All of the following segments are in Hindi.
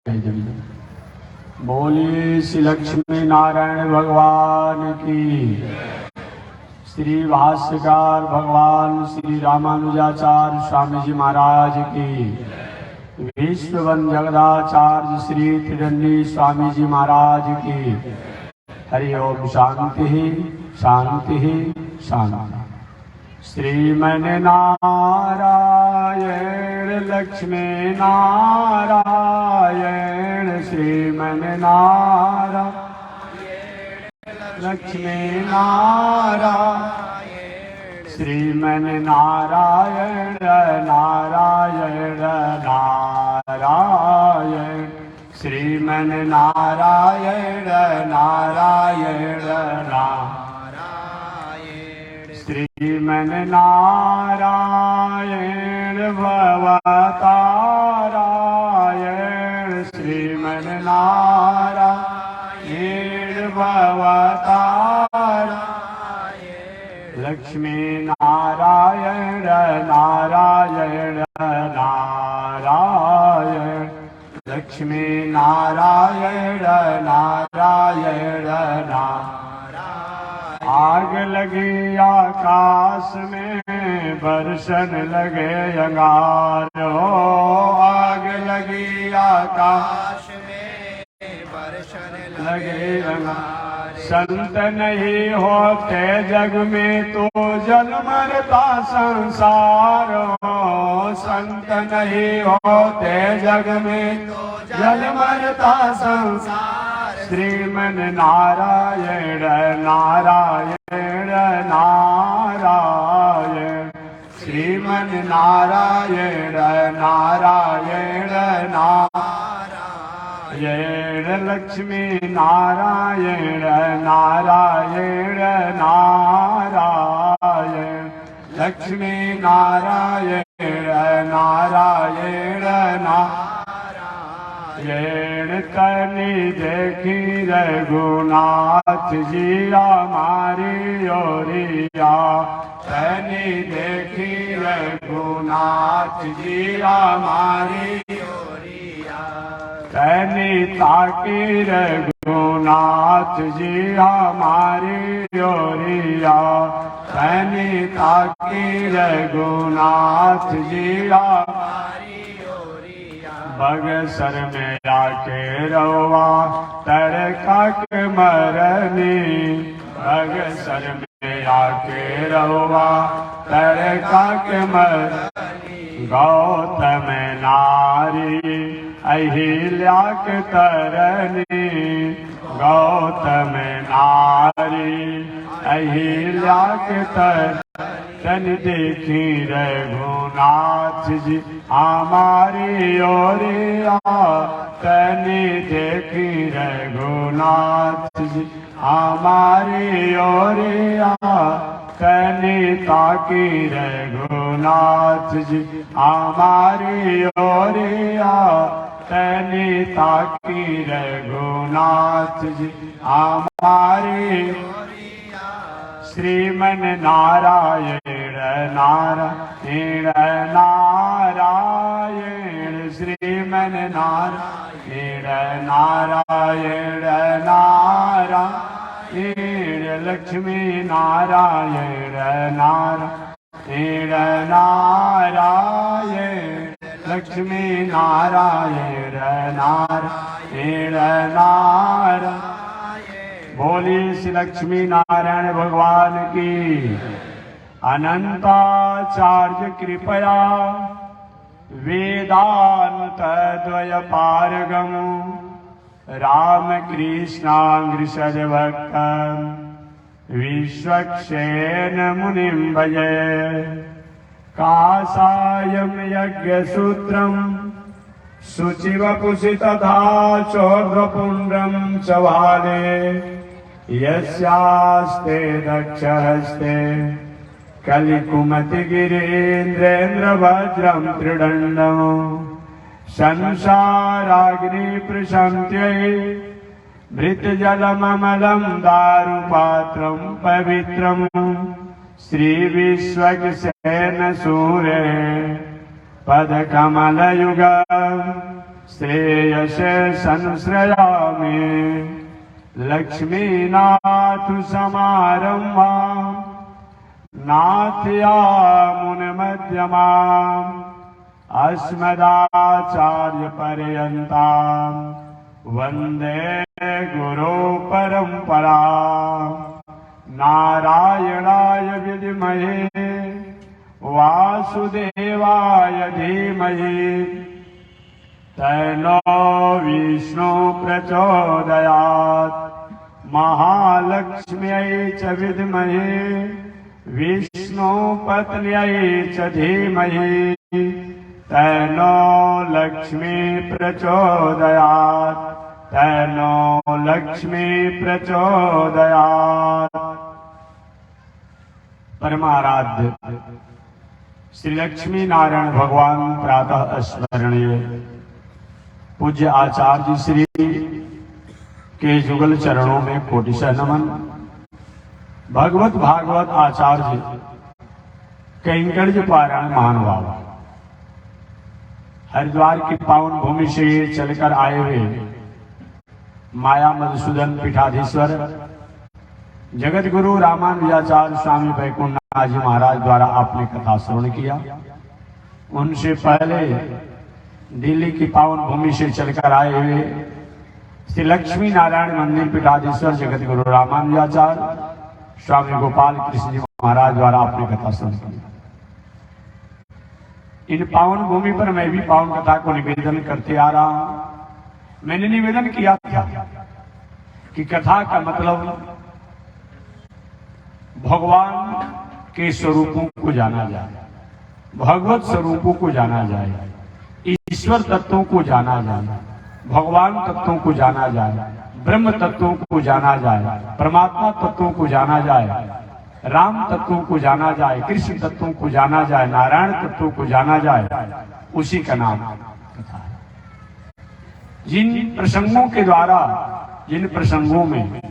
बोली श्री लक्ष्मी नारायण भगवान की। श्री भाष्यकार भगवान श्री रामानुजाचार्य स्वामी जी महाराज की। विश्ववन जगदाचार्य श्री त्रिदंडी स्वामी जी महाराज की। हरि ओम। शांति शांति शांति। श्रीमन नारायण लक्ष्मी नारायण श्रीमन नारायण लक्ष्मी नारायण श्रीमन नारायण नारायण नारायण श्रीमन नारायण नारायण नारायण श्रीमन नारायण भवतारायण श्रीमन नारायण भवतारायण लक्ष्मी नारायण नारायण नारायण लक्ष्मी नारायण नारायण नारायण। आग लगी आकाश में बरसन लगे अंगार हो। आग लगी आकाश में बरसन लगे अंगार। संत नहीं होते जग में तो जल मरता संसार हो। संत नहीं होते जग में तो जल मरता संसार। श्रीमन नारायण नारायण नारायण श्रीमन नारायण नारायण नारायण लक्ष्मी नारायण नारायण नारायण लक्ष्मी नारायण नारायण नारायण। कनी देखी रघुनाथ जी हमारी ओरिया। कनी देखी रघुनाथ जी हमारी ओरिया। कनी ताकी रघुनाथ जी हमारी ओरिया। कनी ताकी रघुनाथ जी हमारी ओरिया। बगसर में आके रवा तरका के मरनी। बगसर में आके रवा तरका के मरनी। गौतम नारी अहिल्या के तरनी। गौतम नारी अहिल्या के तन देखी रघुनाथ जी हमारी ओरिया। तन देखी रघुनाथ जी हमारी ओरिया। तन ताकी रघुनाथ जी हमारी ओरिया। तन ताकी रघुनाथ जी हमारी ओरिया। श्रीमन नारायण नारायण नारायण श्रीमन नारायण नारायण नारायण लक्ष्मी नारायण नारायण नारायण लक्ष्मी नारायण नारायण नारायण। बोली श्री लक्ष्मी नारायण भगवान की। अनंताचार्य कृपया वेदांत द्वय पारगम रामकृष्णांग्रिसज भक्त विश्वक्षेण मुनिं भजे। कासायं यज्ञसूत्रं शुचिवपुषि तथा चोर्ध्वपुण्ड्रं च वाले। यस्यास्ते दक्षहस्ते कलिकुमतिगिरीन्द्रेन्द्रवज्रं त्रिदण्डम्। संसाराग्नि प्रशन्त्यै मृतजलममलं दारुपात्रं पवित्रम्। श्रीविश्वक्सेन सूरे पदकमलयुगम् श्रेयसे संश्रयामि लक्ष्मीनाथ समारम्भाम् नाथयामुनमध्यमाम् अस्मदाचार्यपर्यन्ताम् वन्दे गुरो परम्पराम् नारायणाय विद्महे वासुदेवाय धीमहि तन्नो विष्णु प्रचोदयात् महालक्ष्म्यै च विद्महे विष्णुपत्न्यै च धीमहि तन्नो लक्ष्मी प्रचोदयात् तन्नो लक्ष्मी प्रचोदयात्। परमाराध्य श्री लक्ष्मी नारायण भगवान प्रातः स्मरणीय पूज्य आचार्य श्री के जुगल चरणों में कोटिशः नमन। भगवत भागवत आचार्य कैंकर्य पारायण महानुभाव हरिद्वार की पावन भूमि से चलकर आए हुए माया मधुसूदन पीठाधीश्वर जगत गुरु रामानुजाचार्य स्वामी वैकुंठनाथ जी महाराज द्वारा आपने कथा श्रवण किया। उनसे पहले दिल्ली की पावन भूमि से चलकर आए हुए श्री लक्ष्मी नारायण मंदिर पीठाधीश्वर जगत गुरु रामानुजाचार्य स्वामी गोपाल कृष्ण जी महाराज द्वारा आपने कथा श्रवण किया। इन पावन भूमि पर मैं भी पावन कथा को निवेदन करते आ रहा हूं। मैंने निवेदन किया था कि कथा का मतलब भगवान के स्वरूपों को जाना जाए, भगवत स्वरूपों को जाना जाए, ईश्वर तत्वों को जाना जाए, भगवान तत्वों को जाना जाए, ब्रह्म तत्वों को जाना जाए, परमात्मा तत्वों को जाना जाए, राम तत्वों को जाना जाए, कृष्ण तत्वों को जाना जाए, नारायण तत्वों को जाना जाए, उसी का नाम कथा है। जिन प्रसंगों के द्वारा, जिन प्रसंगों में,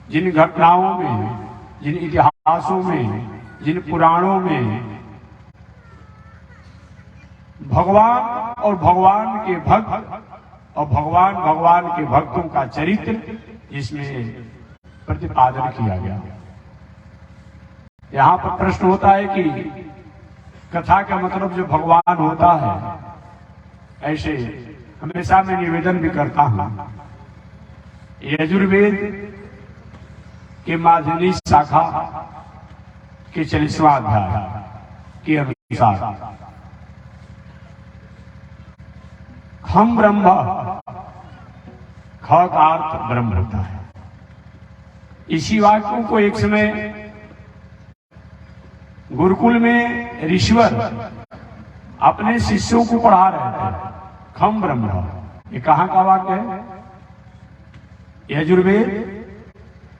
जिन घटनाओं में, जिन इतिहासों में, जिन पुराणों में भगवान और भगवान के भक्त और भगवान के भक्तों का चरित्र जिसमें प्रतिपादन किया गया। यहाँ पर प्रश्न होता है कि कथा का मतलब जो भगवान होता है, ऐसे हमेशा मैं निवेदन भी करता हूं। यजुर्वेद के माध्यमी शाखा के 40वां अध्याय के अनुसार हम ब्रह्म, ख का अर्थ ब्रह्म होता है। इसी वाक्यों को एक समय गुरुकुल में ऋषिवर अपने शिष्यों को पढ़ा रहे थे। खम ब्रह्म, ये कहां का वाक्य है? यजुर्वेद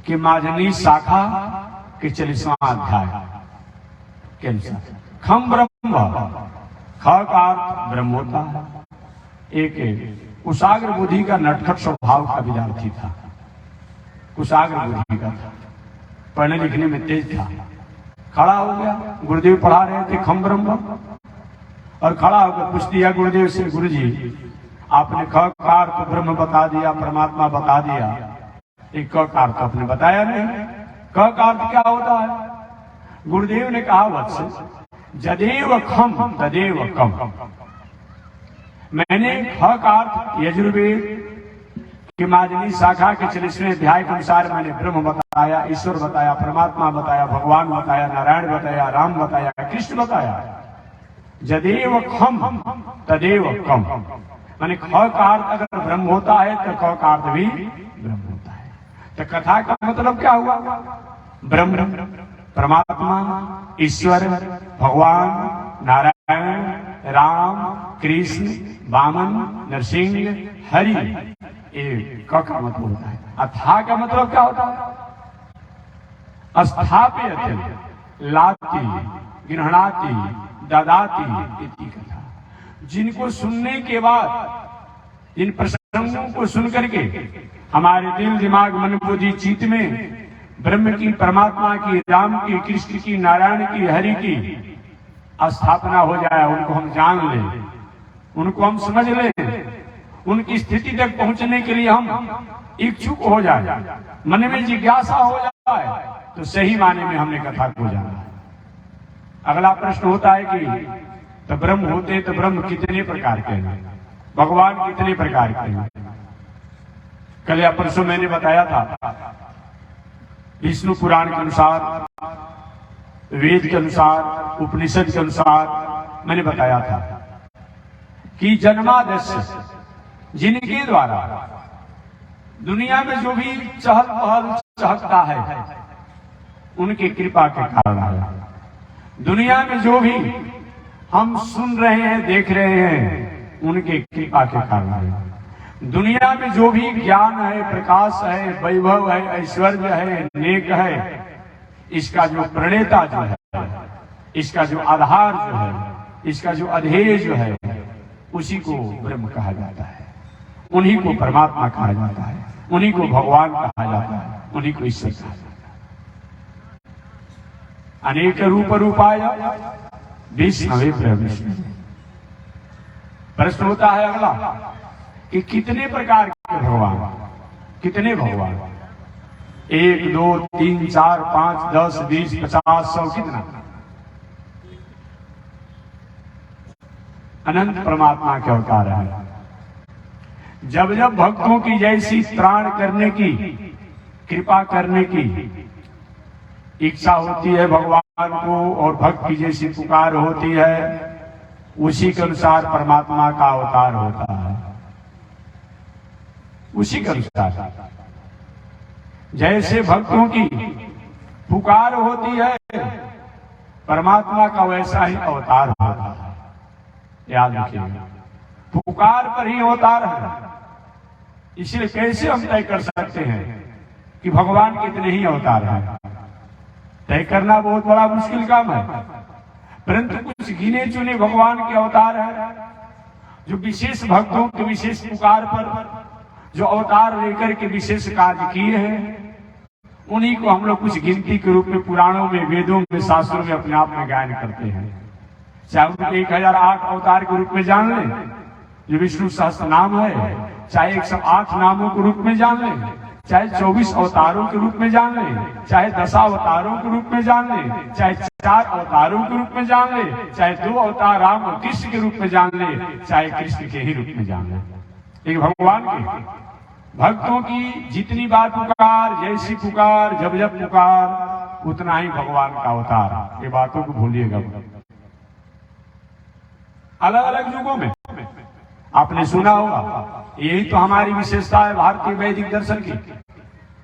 के माध्यमी शाखा के 40वां अध्याय के अनुसार खम ब्रह्म, ख का अर्थ ब्रह्म होता है। एक कुशाग्र बुद्धि का नटखट स्वभाव का विद्यार्थी था, कुशाग्र बुद्धि का था, पढ़ने लिखने में तेज था। खड़ा हो गया, गुरुदेव पढ़ा रहे थे खम ब्रह्म, और खड़ा होकर पूछ दिया गुरुदेव से, गुरु जी आपने ख का अर्थ ब्रह्म बता दिया, परमात्मा बता दिया, एक क का अर्थ आपने बताया नहीं, क का अर्थ क्या होता है? गुरुदेव ने कहा, वत्स जदेव खम तदेव कम। मैंने ख का अर्थ यजुर्वेद की माध्यमी शाखा के 40वें अध्याय के अनुसार मैंने ब्रह्म बताया, ईश्वर बताया, परमात्मा बताया, भगवान बताया, नारायण बताया, राम बताया, कृष्ण बताया। जदेव खम तदेव कम, माने ख का अर्थ अगर ब्रह्म होता है तो क का अर्थ भी ब्रह्म होता है। तो कथा का मतलब क्या हुआ? ब्रह्म, परमात्मा, ईश्वर, भगवान, नारायण, राम, कृष्ण, वामन, नरसिंह, हरि, एक क का मतलब होता है। अथा का मतलब क्या होता है? स्थाप्यते, लाति, गृह्णाति, ददाति इति कथा। जिनको सुनने के बाद, जिन प्रसंगों को सुन करके हमारे दिल, दिमाग, मन, बुद्धि, चित्त में ब्रह्म की, परमात्मा की, राम की, कृष्ण की, नारायण की, हरि की स्थापना हो जाए, उनको हम जान लें, उनको हम समझ लें, उनकी स्थिति तक पहुंचने के लिए हम इच्छुक हो जाए, मन में जिज्ञासा हो जाए, तो सही माने में हमने कथा को जाना है। अगला प्रश्न होता है कि तो ब्रह्म होते तो ब्रह्म कितने प्रकार के हैं, भगवान कितने प्रकार के हैं। कल या परसों मैंने बताया था, विष्णु पुराण के अनुसार, वेद के अनुसार, उपनिषद के अनुसार मैंने बताया था कि जन्मादस्य जिनके द्वारा दुनिया में जो भी चहल पहल चहकता है उनकी कृपा के कारण है। दुनिया में जो भी हम सुन रहे हैं, देख रहे हैं, उनके कृपा के कारण है। दुनिया में जो भी ज्ञान है, प्रकाश है, वैभव है, ऐश्वर्य है, नेक है, इसका जो प्रणेता जो है, इसका जो आधार जो है, इसका जो अधेय जो है, उसी को ब्रह्म कहा जाता है, उन्हीं को परमात्मा कहा जाता है, उन्हीं को भगवान कहा जाता है, उन्हीं को ईश्वर कहा जाता है। अनेक रूप रूपाय विष्णवे प्रविष्णु। प्रश्न होता है अगला कि कितने प्रकार के भगवान, कितने भगवान, 1 2 3 4 5 10 20 50 100, कितना? अनंत परमात्मा के अवतार है। जब जब भक्तों की जैसी त्राण करने की, कृपा करने की इच्छा होती है भगवान को, और भक्त की जैसी पुकार होती है, उसी के अनुसार परमात्मा का अवतार होता है। उसी के अनुसार जैसे भक्तों की पुकार होती है, परमात्मा का वैसा ही अवतार होता है। याद रखिएगा, पुकार पर ही अवतार है। इसलिए कैसे हम तय कर सकते हैं कि भगवान कितने ही अवतार हैं? तय करना बहुत बड़ा मुश्किल काम है, परंतु कुछ गिने चुने भगवान के अवतार हैं, जो विशेष भक्तों के विशेष पुकार पर जो अवतार लेकर के विशेष कार्य किए हैं, उन्हीं को हम लोग कुछ गिनती के रूप में पुराणों में, वेदों में, शास्त्रों में अपने आप में गायन करते हैं। चाहे उनको 1008 अवतार के रूप में जान लें, जो विष्णु सहस्त्र नाम है, चाहे 108 नामों के रूप में जान लें, चाहे 24 अवतारों के रूप में जान लें, चाहे 10 अवतारों के रूप में जान लें, चाहे 4 अवतारों के रूप में जान लें, चाहे 2 अवतार राम और कृष्ण के रूप में जान लें, चाहे कृष्ण के ही रूप में जान लें। एक भगवान के भक्तों की जितनी बार पुकार, जैसी पुकार, जब जब पुकार, उतना ही भगवान का अवतार। ये बातों को भूलिएगा। अलग अलग युगों में आपने सुना होगा, यही तो हमारी विशेषता है भारतीय वैदिक दर्शन की।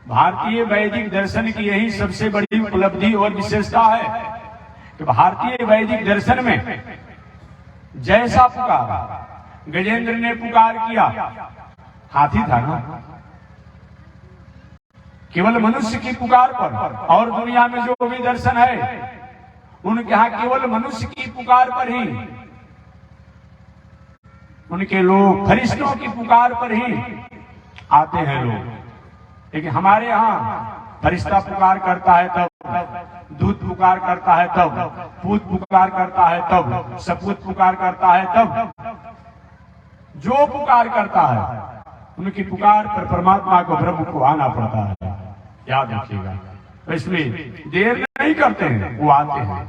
भारतीय वैदिक दर्शन की यही सबसे बड़ी उपलब्धि और विशेषता है कि भारतीय वैदिक दर्शन में जैसा पुकार गजेंद्र ने पुकार किया, हाथी था ना, केवल मनुष्य की पुकार पर। और दुनिया में जो भी दर्शन है, उनके यहाँ केवल मनुष्य की पुकार पर ही, उनके लोग फरिश्तों की पुकार पर ही आते हैं लोग। लेकिन हमारे यहाँ फरिश्ता पुकार करता है तब, दूत पुकार करता है तब, पूत पुकार करता है तब, सपूत पुकार करता है तब। जो पुकार करता है, उनकी पुकार पर परमात्मा को, ब्रह्म को आना पड़ता है। याद रखिएगा, इसमें देर नहीं करते हैं, वो आते हैं।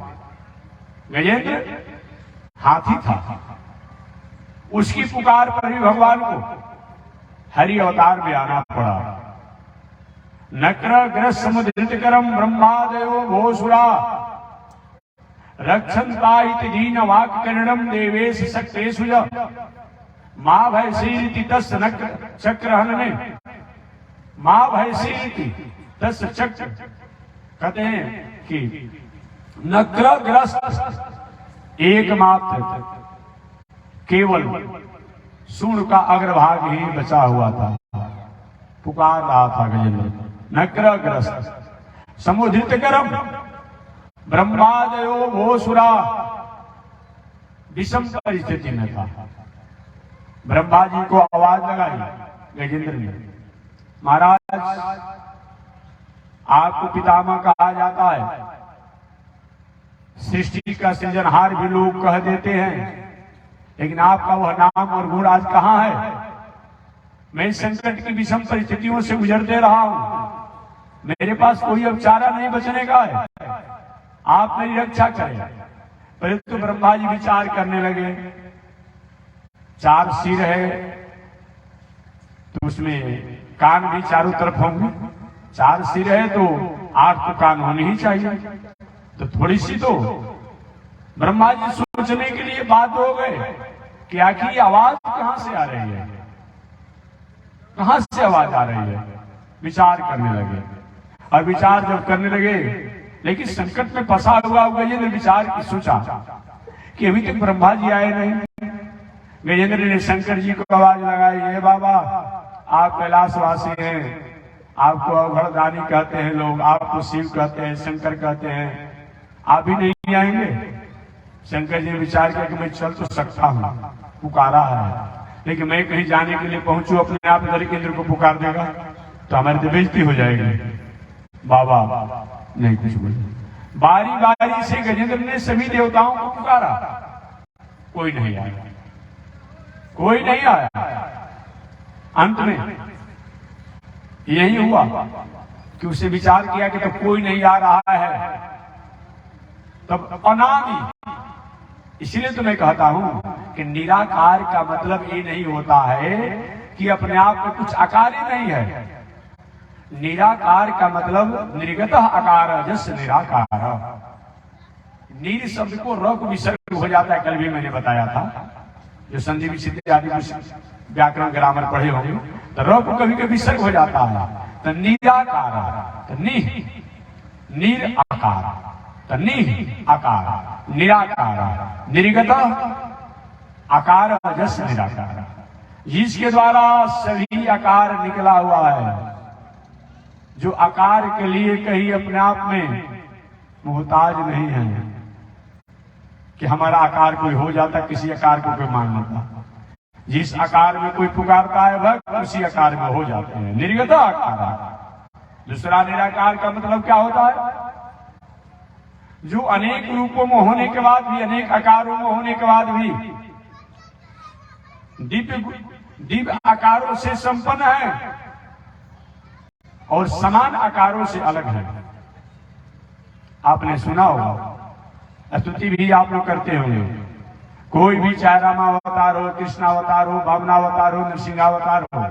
गजेंद्र हाथी था, उसकी पुकार पर भी भगवान को हरि अवतार में आना पड़ा। नक्र ग्रस समुद्रितकरम ब्रह्मादयो भोसुरा रक्षन्ताहित दीन वाक्करणम देवेश शक्तेषु मां भयसीति तस् नक्र चक्रहनने, मां भयसीति तस् चक्र। कहते हैं कि नक्रग्रस्त एकमात्र केवल सूर्ण का अग्रभाग ही बचा हुआ था, पुकार रहा था गजेंद्र। नक्रग्रस्त समुद्रितकरम ब्रह्मादयो भोसुरा, विषम परिस्थिति में था। ब्रह्मा जी को आवाज लगाई गजेंद्र ने, महाराज आपको पितामह कहा जाता है, सृष्टि का सृजनहार भी लोग कह देते हैं, लेकिन आपका वह नाम और गुण आज कहाँ है? मैं इस संकट की विषम परिस्थितियों से गुजरते रहा हूं, मेरे पास कोई अब चारा नहीं बचने का है, आप मेरी रक्षा करें। पहले तो ब्रह्मा जी विचार करने लगे, 4 सिर है तो उसमें कान भी चारों तरफ होंगे, 4 सिर है तो 8 तो कान होने ही चाहिए, तो थोड़ी सी तो ब्रह्मा जी सोचने के लिए बात हो गए कि आखिर आवाज कहां से आ रही है, कहां से आवाज आ रही है। विचार करने लगे, और विचार जब करने लगे, लेकिन संकट में फंसा हुआ गजेंद्र विचार की सोचा कि अभी तक ब्रह्मा जी आए नहीं। गजेंद्र ने शंकर जी को आवाज लगाई, हे बाबा आप कैलाशवासी हैं, आपको अवघड़दानी कहते हैं लोग, आपको शिव कहते हैं, शंकर कहते हैं, आप भी नहीं आएंगे। शंकर जी विचार किया कि मैं चल तो सकता हूं, पुकारा है, लेकिन मैं कहीं जाने के लिए पहुंचू अपने आप इधर के इंद्र को पुकार देगा तो हमारी तो बेइज्जती हो जाएगी। बाबा नहीं कुछ बोले। बारी बारी से गजेंद्र ने सभी देवताओं को पुकारा, कोई नहीं आया, कोई नहीं आया। अंत में यही हुआ कि उसे विचार किया कि तो कोई नहीं आ रहा है, तब अनादि, इसलिए तो मैं कहता हूं कि निराकार का मतलब ये नहीं होता है कि अपने आप में कुछ आकार ही नहीं है। निराकार का मतलब निर्गत आकार जस निराकार। नीर शब्द को र को विसर्ग हो जाता है, कल भी मैंने बताया था, जो संधि विच्छेद आदि व्याकरण ग्रामर पढ़े होंगे, तो र को कभी कभी विसर्ग हो जाता है, तो निराकार, तो नीर आकार, तो नी आकार, निराकार, निर्गत आकार जस निराकार, जिसके द्वारा सभी आकार निकला हुआ है, जो आकार के लिए कहीं अपने आप में मोहताज नहीं है कि हमारा आकार कोई हो जाता, किसी आकार को कोई मान लेता। जिस आकार में कोई पुकारता है भक्त, उसी आकार में हो जाते हैं, निर्गत आकार। दूसरा निराकार का मतलब क्या होता है, जो अनेक रूपों में होने के बाद भी, अनेक आकारों में होने के बाद भी दिव्य आकारों से संपन्न है और समान आकारों से अलग है। आपने सुना होगा, स्तुति भी आप लोग करते होंगे, कोई भी चाहे रामावतार हो, कृष्णावतार हो, वामनावतार हो, नरसिंहावतार हो,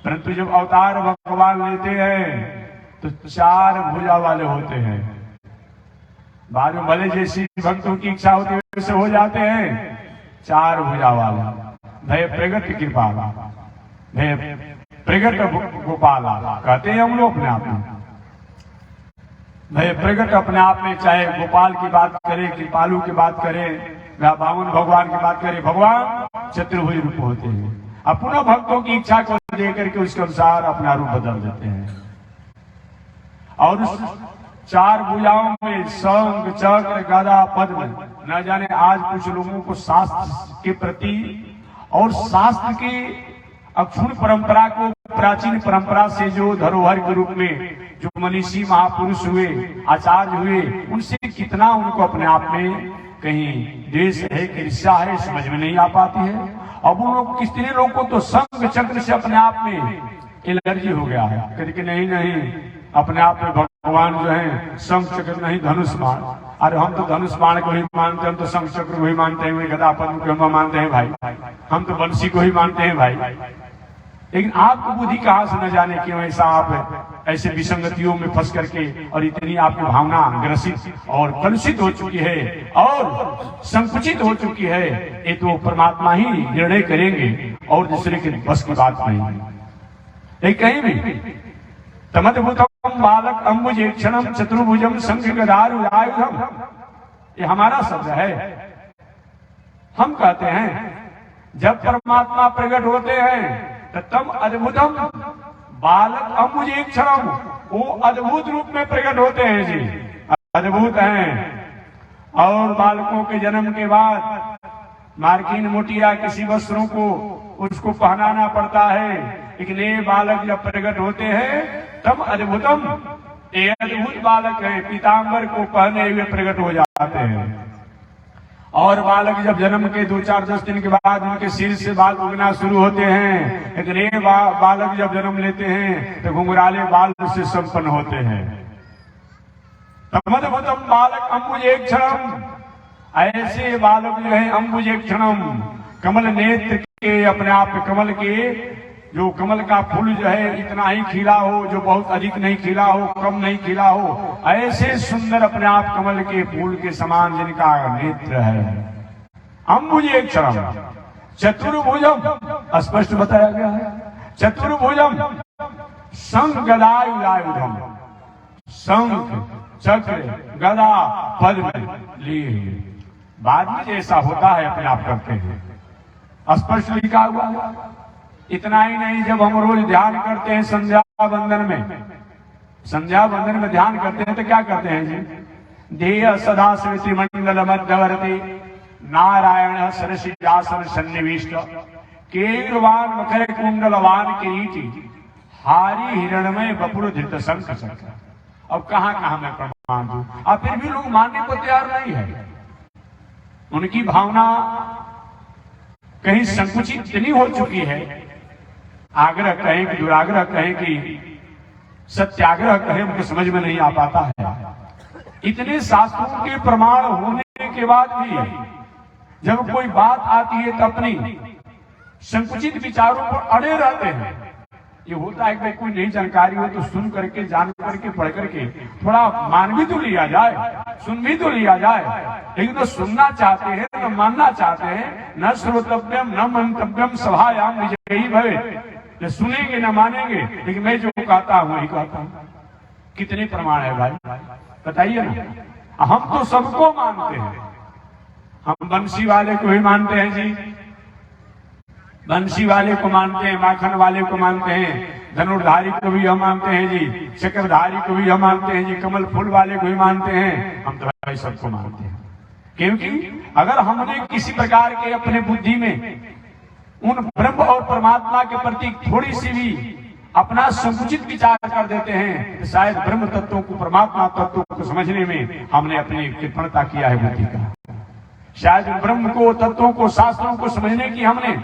परंतु जब अवतार भगवान लेते हैं तो 4 भुजा वाले होते हैं। बाद में भले जैसी भक्तों की इच्छा होती है वैसे हो जाते हैं, 4 भुजा वाले। भय प्रगट कृपाल, भय प्रगट गोपाल कहते हैं हम लोग अपने आप में। भय प्रगट अपने आप में, चाहे गोपाल की बात करें, कृपालु की बात करें, या बामन भगवान की बात करें, भगवान चतुर्भुज रूप होते हैं। अब पुनः भक्तों की इच्छा को देकर के उसके अनुसार अपना रूप बदल देते हैं। और उस 4 भुजाओं में शंख, चक्र, गदा, पद्म, न जाने आज कुछ लोगों को शास्त्र के प्रति और शास्त्र की अक्षुण परंपरा को, प्राचीन परंपरा से जो धरोहर के रूप में जो मनीषी महापुरुष हुए, आचार्य हुए, उनसे कितना उनको अपने आप में कहीं द्वेष है, ईर्ष्या है, समझ में नहीं आ पाती है। अब उन लोग, कितने लोग को तो शंख चक्र से अपने आप में एलर्जी हो गया है, कहते कि नहीं नहीं, अपने आप में भगवान जो है शंख चक्र नहीं, धनुष बाण। अरे हम तो धनुष बाण को ही मानते हैं, हम तो शंख चक्र को ही मानते हैं, गदा पद्म को हम मानते हैं भाई, हम तो बंसी को ही मानते हैं भाई। लेकिन आपको बुद्धि कहां से न जाने क्यों ऐसा आप ऐसे विसंगतियों में फंस करके, और इतनी आपकी भावना ग्रसित और कलुषित हो चुकी है और संकुचित हो चुकी है, ये तो परमात्मा ही निर्णय करेंगे और दूसरे के बस की बात नहीं है। कहीं भी तमद्भुतम बालक अम्बुज क्षणम चतुर्भुजम संघ गदारुधायुधम, ये हमारा शब्द है। हम कहते हैं जब परमात्मा प्रकट होते हैं तम अद्भुतम बालक अम्बुज क्षणम, वो अद्भुत रूप में प्रकट होते हैं जी, अद्भुत हैं। और बालकों के जन्म के बाद मार्किन मोटिया किसी वस्त्रों को उसको पहनाना पड़ता है, लेकिन ये बालक जब प्रकट होते हैं तब अद्भुतम, ये अद्भुत बालक है, पीताम्बर को पहने हुए प्रकट हो जाते हैं। और बालक जब जन्म के 2-4-10 दिन के बाद उनके सिर से बाल उगना शुरू होते हैं, लेकिन ये बालक जब जन्म लेते हैं तो घुंघराले बाल से संपन्न होते हैं। तमदमतम बालक अंबुज एक क्षणम, ऐसे बालक जो है अंबुज एक क्षणम, कमल नेत्र के, अपने आप में कमल के, जो कमल का फूल जो है इतना ही खिला हो, जो बहुत अधिक नहीं खिला हो, कम नहीं खिला हो, ऐसे सुंदर अपने आप कमल के फूल के समान जिनका नेत्र है। अंबुज एक क्षणम चतुर्भुजम, स्पष्ट बताया गया है, चतुर्भुजम शंख गदायुधायुधम, शंख चक्र गदा पद्म लिए। बाद में जैसा होता है अपने आप करते हैं, स्पष्ट लिखा हुआ है। इतना ही नहीं, जब हम रोज ध्यान करते हैं संध्या वंदन में, संध्या वंदन में ध्यान करते हैं तो क्या करते हैं जी? देह सदा स्मृति मंडल मध्यवर्ती नारायण सरसिजासन सन्निविष्ट केरवान मकर कुंडलवान किरीटी हारी हिरणमय बपुर धृत शंख चक्र। अब कहां मैं प्रमाण दूं? अब फिर भी लोग मानने को तैयार नहीं है। उनकी भावना कहीं संकुचित इतनी हो चुकी है, आग्रह कहें कि दुराग्रह कहें कि सत्याग्रह कहें, उनको समझ में नहीं आ पाता है। इतने शास्त्रों के प्रमाण होने के बाद भी जब कोई बात आती है तो अपनी संकुचित विचारों पर अड़े रहते हैं। ये होता है कि कोई नई जानकारी हो तो सुन करके, जान करके, पढ़ करके थोड़ा मान भी तो लिया जाए, सुन भी तो लिया जाए, लेकिन तो सुनना चाहते हैं, तो मानना चाहते हैं। न श्रोतव्यम न मंतव्यम सभायाम विजयी भवे, न सुनेंगे न मानेंगे, लेकिन मैं जो कहता हूं वही कहता हूं। कितने प्रमाण है भाई, बताइए ना। हम तो सबको मानते हैं, हम बंसी वाले को ही मानते हैं जी, बंसी वाले को मानते हैं, माखन वाले को मानते हैं, धनुर्धारी को भी हम मानते हैं जी, चक्रधारी को भी हम मानते हैं जी, कमल फूल वाले को भी मानते हैं। हम तो भाई सबको मानते हैं, क्योंकि अगर हमने किसी प्रकार के अपने बुद्धि में उन ब्रह्म और परमात्मा के प्रति थोड़ी सी भी अपना संकुचित विचार कर देते हैं तो शायद ब्रह्म तत्वों को, परमात्मा तत्वों को समझने में हमने अपनी कृपणता किया है बुद्धि का। शायद ब्रह्म को, तत्वों को, शास्त्रों को समझने की हमने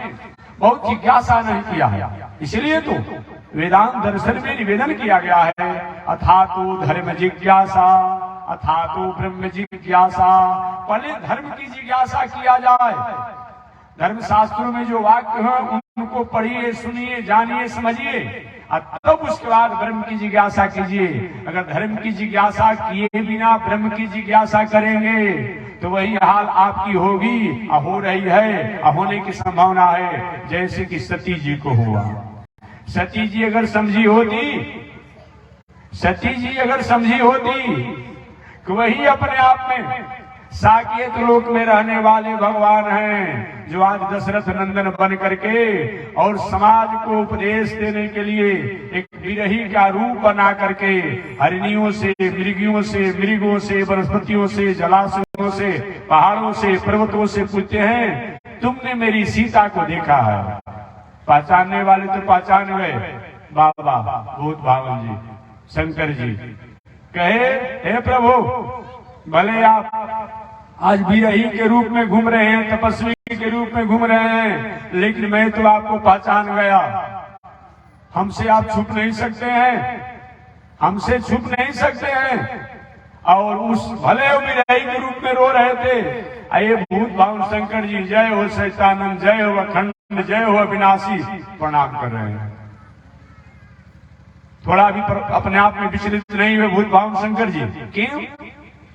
बहुत जिज्ञासा नहीं किया है। इसलिए तो वेदांत दर्शन में निवेदन किया गया है, अथातो धर्म जिज्ञासा अथातो ब्रह्म जिज्ञासा। पहले धर्म की जिज्ञासा किया जाए, धर्म शास्त्रों में जो वाक्य है उनको पढ़िए, सुनिए, जानिए, समझिए, तब उसके बाद ब्रह्म की जिज्ञासा कीजिए। अगर धर्म की जिज्ञासा किए बिना ब्रह्म की जिज्ञासा करेंगे तो वही हाल आपकी होगी, हो रही है, होने की संभावना है, जैसे कि सती जी को हुआ। सती जी अगर समझी होती, सती जी अगर समझी होती कि वही अपने आप में साकेत लोक में रहने वाले भगवान हैं, जो आज दशरथ नंदन बन करके और समाज को उपदेश देने के लिए एक विरही का रूप बना करके हरिणियों से, मृगियों से, मृगों से, वनस्पतियों से, जलाशयों से, पहाड़ों से, पर्वतों से पूछते हैं, तुमने मेरी सीता को देखा है? पहचानने वाले तो पहचान गए, बाबा भूत भावन जी, शंकर जी कहे, हे प्रभु, भले आप आज विरही के रूप में घूम रहे हैं, तपस्वी के रूप में घूम रहे हैं, लेकिन मैं तो आपको पहचान गया। हमसे आप छुप नहीं सकते हैं, हमसे छुप नहीं सकते हैं। और उस भले विरही के रूप में रो रहे थे। अये भूत भावन शंकर जी, जय हो शैतानंद, जय हो अखंड, जय हो अविनाशी, प्रणाम कर रहे हैं। थोड़ा भी अपने आप में विचलित नहीं हुए भूत भावन शंकर जी। क्यों?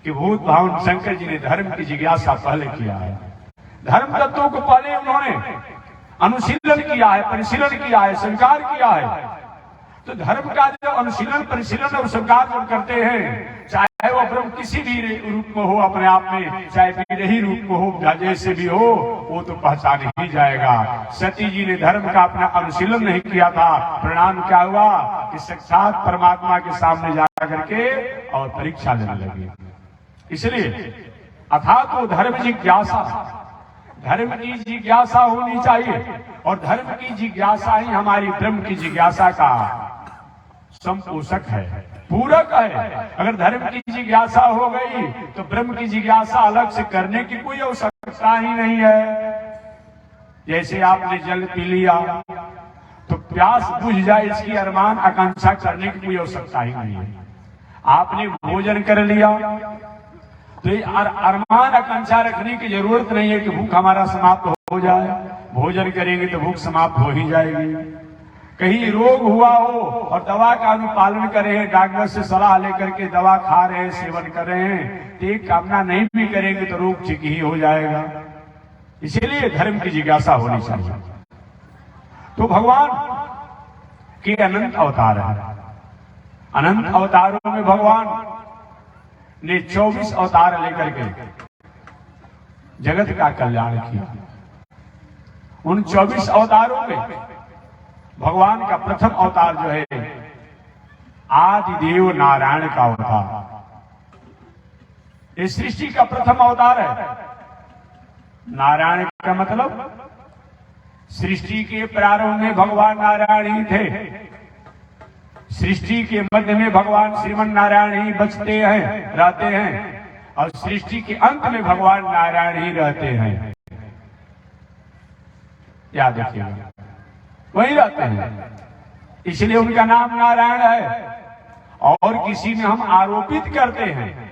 कि भूत भावन शंकर जी ने धर्म की जिज्ञासा पहले किया है, धर्म तत्वों को पहले उन्होंने अनुशीलन किया है, परिशीलन किया है, स्वीकार किया है। तो धर्म का जो अनुशीलन, परिशीलन और स्वीकार जब करते हैं, चाहे वो ब्रह्म किसी भी रूप में हो, अपने आप में, चाहे विरही रूप में हो, जैसे भी हो, वो तो पहचान ही जाएगा। सती जी ने धर्म का अपना अनुशीलन नहीं किया था, परिणाम क्या हुआ कि साक्षात परमात्मा के सामने जाकर के और परीक्षा लेने लगे। इसलिए अथातो धर्म जिज्ञासा, धर्म की जिज्ञासा होनी चाहिए, और धर्म की जिज्ञासा ही हमारी ब्रह्म की जिज्ञासा का संपोषक है, पूरक है। अगर धर्म की जिज्ञासा हो गई तो ब्रह्म की जिज्ञासा अलग से करने की कोई आवश्यकता सकता ही नहीं है। जैसे आपने जल पी लिया तो प्यास बुझ जाए, इसकी अरमान आकांक्षा करने की कोई आवश्यकता ही नहीं है। आपने भोजन कर लिया तो ये अरमान आकांक्षा रखने की जरूरत नहीं है कि भूख हमारा समाप्त हो जाए। भोजन करेंगे तो भूख समाप्त हो ही जाएगी। कहीं रोग हुआ हो और दवा का अनुपालन कर रहे हैं, डॉक्टर से सलाह लेकर के दवा खा रहे हैं, सेवन कर रहे हैं, तो एक कामना नहीं भी करेंगे तो रोग ठीक ही हो जाएगा। इसीलिए धर्म की जिज्ञासा होनी चाहिए। तो भगवान के अनंत अवतार है। अनंत अवतारों में भगवान ने 24 अवतार लेकर के जगत का कल्याण किया। उन 24 अवतारों में भगवान का प्रथम अवतार जो है आदिदेव नारायण का अवतार। इस सृष्टि का प्रथम अवतार है। नारायण का मतलब सृष्टि के प्रारंभ में भगवान नारायण ही थे, सृष्टि के मध्य में भगवान श्रीमन नारायण ही बचते हैं, रहते हैं, और सृष्टि के अंत में भगवान नारायण ही रहते हैं। याद रखिएगा, वही रहते हैं, इसलिए उनका नाम नारायण है। और किसी में हम आरोपित करते हैं,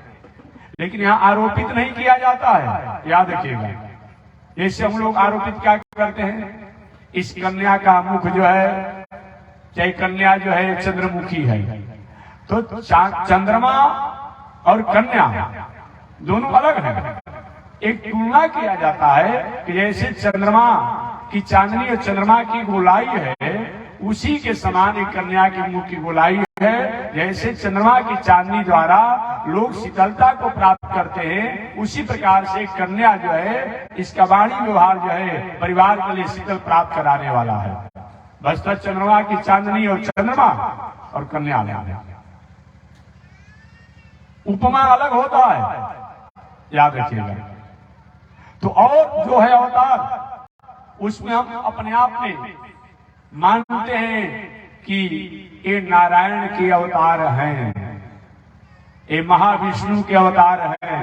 लेकिन यहां आरोपित नहीं किया जाता है। याद रखिएगा, जैसे हम लोग आरोपित क्या करते हैं, इस कन्या का मुख जो है, चाहे कन्या जो है चंद्रमुखी है, तो चंद्रमा और कन्या दोनों अलग हैं। एक तुलना किया जाता है कि जैसे चंद्रमा की चांदनी और चंद्रमा की गोलाई है, उसी के समान एक कन्या के मुख की गोलाई है। जैसे चंद्रमा की चांदनी द्वारा लोग शीतलता को प्राप्त करते हैं, उसी प्रकार से कन्या जो है, इसका वाणी व्यवहार जो है परिवार के लिए शीतल प्राप्त कराने वाला है। बस चंद्रमा की चांदनी और चंद्रमा और कन्या अलग, उपमा अलग होता है। याद रखिएगा। तो और जो है अवतार, उसमें हम अपने आप में मानते हैं कि ये नारायण के अवतार हैं, ये महाविष्णु के अवतार हैं,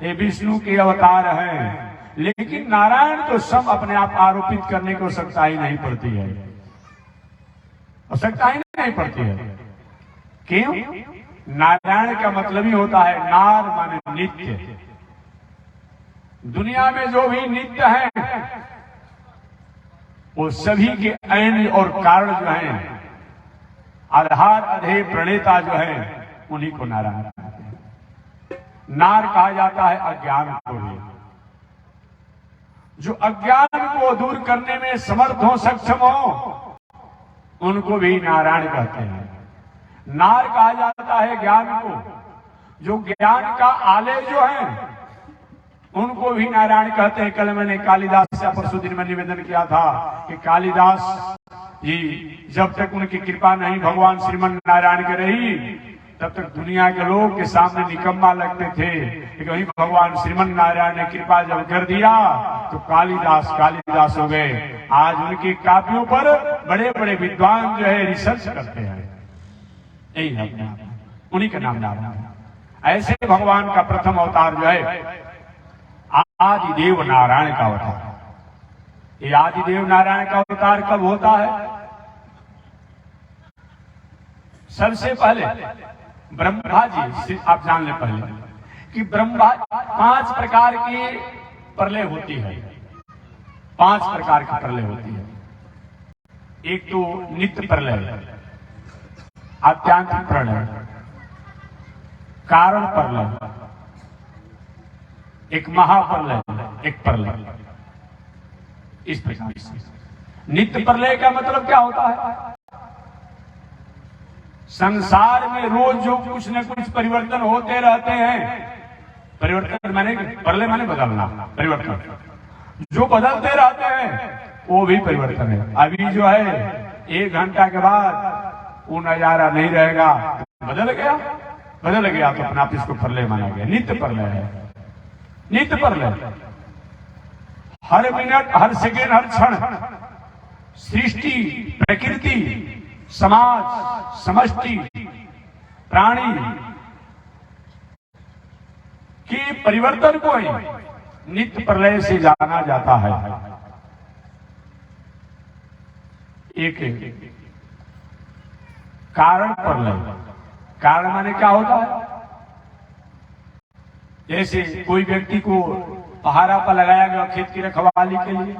ये विष्णु के अवतार हैं। लेकिन नारायण तो सब अपने आप आरोपित करने को आवश्यकता ही नहीं पड़ती है, आवश्यकता ही नहीं पड़ती है। क्यों? नारायण का मतलब ही होता है नार माने नित्य। दुनिया में जो भी नित्य है वो सभी के ऐन और कारण जो हैं, आधार अधेय प्रणेता जो है, उन्हीं को नारायण कहते हैं। नार कहा जाता है अज्ञान को भी। जो अज्ञान को दूर करने में समर्थ हो, सक्षम हो, उनको भी नारायण कहते हैं। नार कहा जाता है ज्ञान को। जो ज्ञान का आलय जो है, उनको भी नारायण कहते हैं। कल मैंने कालिदास से परसों दिन में निवेदन किया था कि कालिदास जी जब तक उनकी कृपा नहीं भगवान श्रीमन नारायण की रही, तब तक दुनिया के लोग के सामने निकम्मा लगते थे। कि वही भगवान श्रीमन नारायण ने कृपा जब कर दिया तो कालिदास हो गए। आज उनकी काव्यों पर बड़े बड़े विद्वान जो है रिसर्च करते हैं। यही है, उन्हीं का नाम नारायण। ऐसे भगवान का प्रथम अवतार जो है आदिदेव नारायण का अवतार। ये आदिदेव नारायण का अवतार कब होता है? सबसे पहले ब्रह्मा जी, आप जान ले पहले कि ब्रह्मा 5 प्रकार की प्रलय होती है। 5 प्रकार की प्रलय होती है। एक तो नित्य प्रलय, आत्यांतिक प्रलय, कारण प्रलय, एक महाप्रलय, एक प्रलय। इस प्रकार से नित्य प्रलय का मतलब क्या होता है? संसार में रोज जो कुछ न कुछ परिवर्तन होते रहते हैं। परिवर्तन माने प्रलय माने बदलना, परिवर्तन जो बदलते रहते हैं वो भी परिवर्तन है। अभी जो है 1 घंटा के बाद वो नजारा नहीं रहेगा, बदल गया तो अपना आप इसको प्रलय माना गया। नित्य प्रलय है, नित्य प्रलय। हर मिनट, हर सेकेंड, हर क्षण सृष्टि, प्रकृति, समाज, समष्टि, प्राणी के परिवर्तन को ही नित्य प्रलय से जाना जाता है। एक कारण प्रलय, कारण माने क्या होता है? जैसे कोई व्यक्ति को पहाड़ा पर लगाया गया खेत की रखवाली के लिए,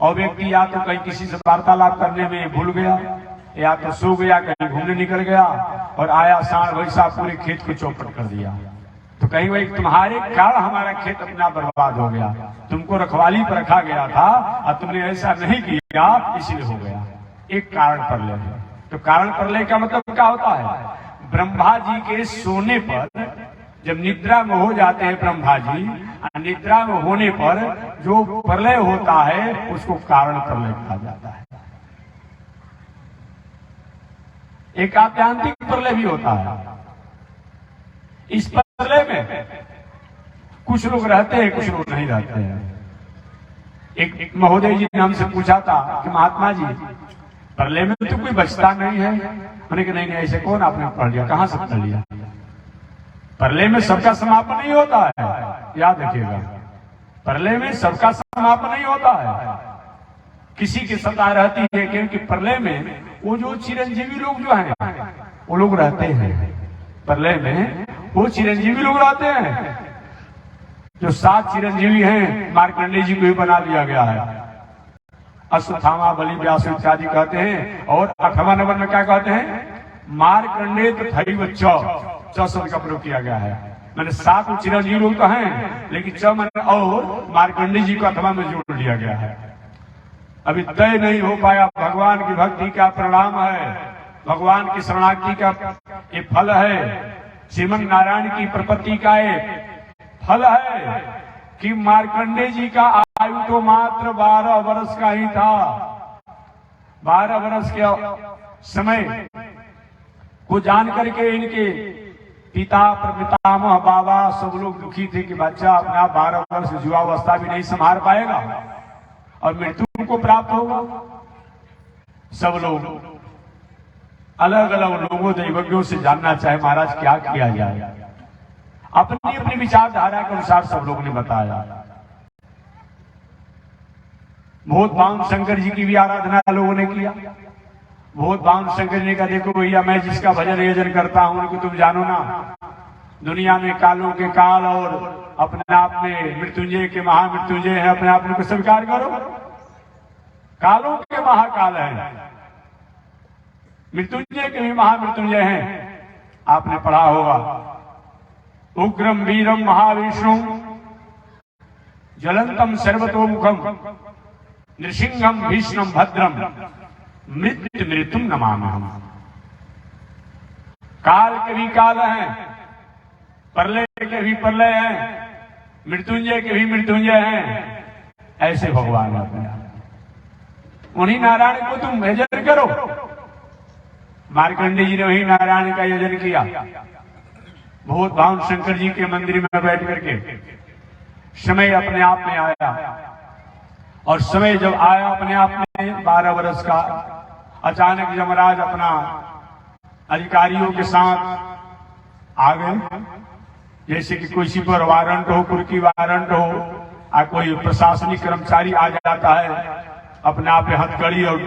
और व्यक्ति या तो कहीं किसी से वार्तालाप करने में भूल गया, या तो सो गया, कहीं घूमने निकल गया और आया सांड वैसा पूरे खेत को चौपट कर दिया। तो कहीं वही तुम्हारे कारण हमारा खेत अपना बर्बाद हो गया, तुमको रखवाली पर रखा गया था और तुमने ऐसा नहीं किया, इसलिए हो गया। एक कारण प्रलय है। तो कारण प्रलय का मतलब क्या होता है? ब्रह्मा जी के सोने पर, जब निद्रा में हो जाते हैं ब्रह्मा जी, निद्रा में होने पर जो प्रलय होता है उसको कारण प्रलय कहा जाता है। एक आत्यांतिक प्रलय भी होता है। इस प्रलय में कुछ लोग रहते हैं, कुछ लोग नहीं रहते हैं। एक महोदय जी ने हमसे पूछा था कि महात्मा जी, प्रलय में तो कोई बचता नहीं है। मैंने कहा नहीं, ऐसे कौन आपने पढ़ लिया, कहां से पढ़ लिया? प्रलय में सबका समापन नहीं होता है, याद रखिएगा। प्रलय में सबका समापन नहीं होता है, किसी की सत्ता रहती है, क्योंकि प्रलय में वो जो चिरंजीवी लोग जो हैं वो लोग रहते हैं। प्रलय में वो चिरंजीवी लोग रहते हैं। जो 7 चिरंजीवी हैं, मार्कंडेय जी को भी बना दिया गया है। अश्वत्थामा, बलि, व्यास इत्यादि कहते हैं। और 8वां नंबर में क्या कहते हैं? मार्कंडेय च शब्द का प्रयोग किया गया है। मैंने 7 चिरंजीवी लोग तो हैं, लेकिन च मैंने और मार्कंडेय जी को 8वां में जोड़ दिया गया है। अभी तय नहीं हो पाया। भगवान की भक्ति का परिणाम है, भगवान की शरणागति का ये फल है, श्रीमन नारायण की प्रपत्ति का ये फल है कि मार्कंडेय जी का आयु तो मात्र 12 वर्ष का ही था। 12 वर्ष के समय को जान करके इनके पिता, प्रपितामह, बाबा सब लोग दुखी थे कि बच्चा अपना 12 वर्ष युवावस्था भी नहीं संभाल पाएगा और मृत्यु को प्राप्त होगा। सब लोग अलग अलग लोगों, दैवज्ञों से जानना चाहे महाराज क्या किया जाए। अपनी अपनी विचारधारा के अनुसार सब लोगों ने बताया। बहुत बावन शंकर जी की भी आराधना लोगों ने किया। बहुत बावन शंकर जी ने कहा, देखो भैया, मैं जिसका भजन यजन करता हूं उनको तुम जानो ना, दुनिया में कालों के काल और अपने आप में मृत्युंजय के महामृत्युंजय है, अपने आप को स्वीकार करो। कालों के महाकाल है, मृत्युंजय के भी महामृत्युंजय हैं। आपने पढ़ा होगा, उग्रम वीरम महाविष्णु ज्वलंतम सर्वतोमुखम नृसिंहम भीष्णम भद्रम मृत्यु मृत्युम नमाम्यहम्। काल के भी काल हैं, प्रलय के भी प्रलय हैं, मृत्युंजय के भी मृत्युंजय हैं। ऐसे भगवान अपने उन्हीं नारायण को तुम यजन करो। मार्कंडेय जी ने वही नारायण का यजन किया। बहुत बावन शंकर जी के मंदिर में बैठ करके समय अपने आप में आया, और समय जब आया अपने आप में 12 वर्ष का, अचानक यमराज अपना अधिकारियों के साथ आ गए। जैसे कि किसी पर वारंट हो, कुर्की वारंट हो, या कोई प्रशासनिक कर्मचारी आ जाता है अपने आप में हथकड़ी और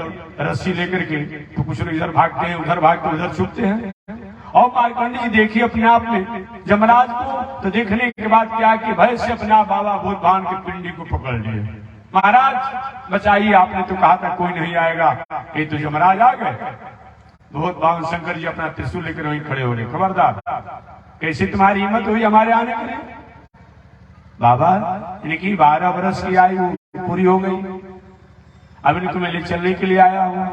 रस्सी लेकर के, तो कुछ लोग इधर भागते हैं, उधर भागते, उधर छुपते हैं। और मार्कंडेय जी देखिए अपने आप में यमराज को, तो देखने के बाद क्या कि भय से अपना बाबा भूत भान की पिंडी को पकड़ लिए। महाराज बचाइए, आपने तो कहा था कोई नहीं आएगा, ये तो यमराज आ गए। बहुत बावन शंकर जी अपना त्रिशूल लेकर वहीं खड़े हो गए। खबरदार, कैसे तुम्हारी हिम्मत हुई हमारे आने के लिए? बाबा, इनकी 12 वर्ष की आयु पूरी हो गई, अब इनको मैं ले चलने के लिए आया हूं।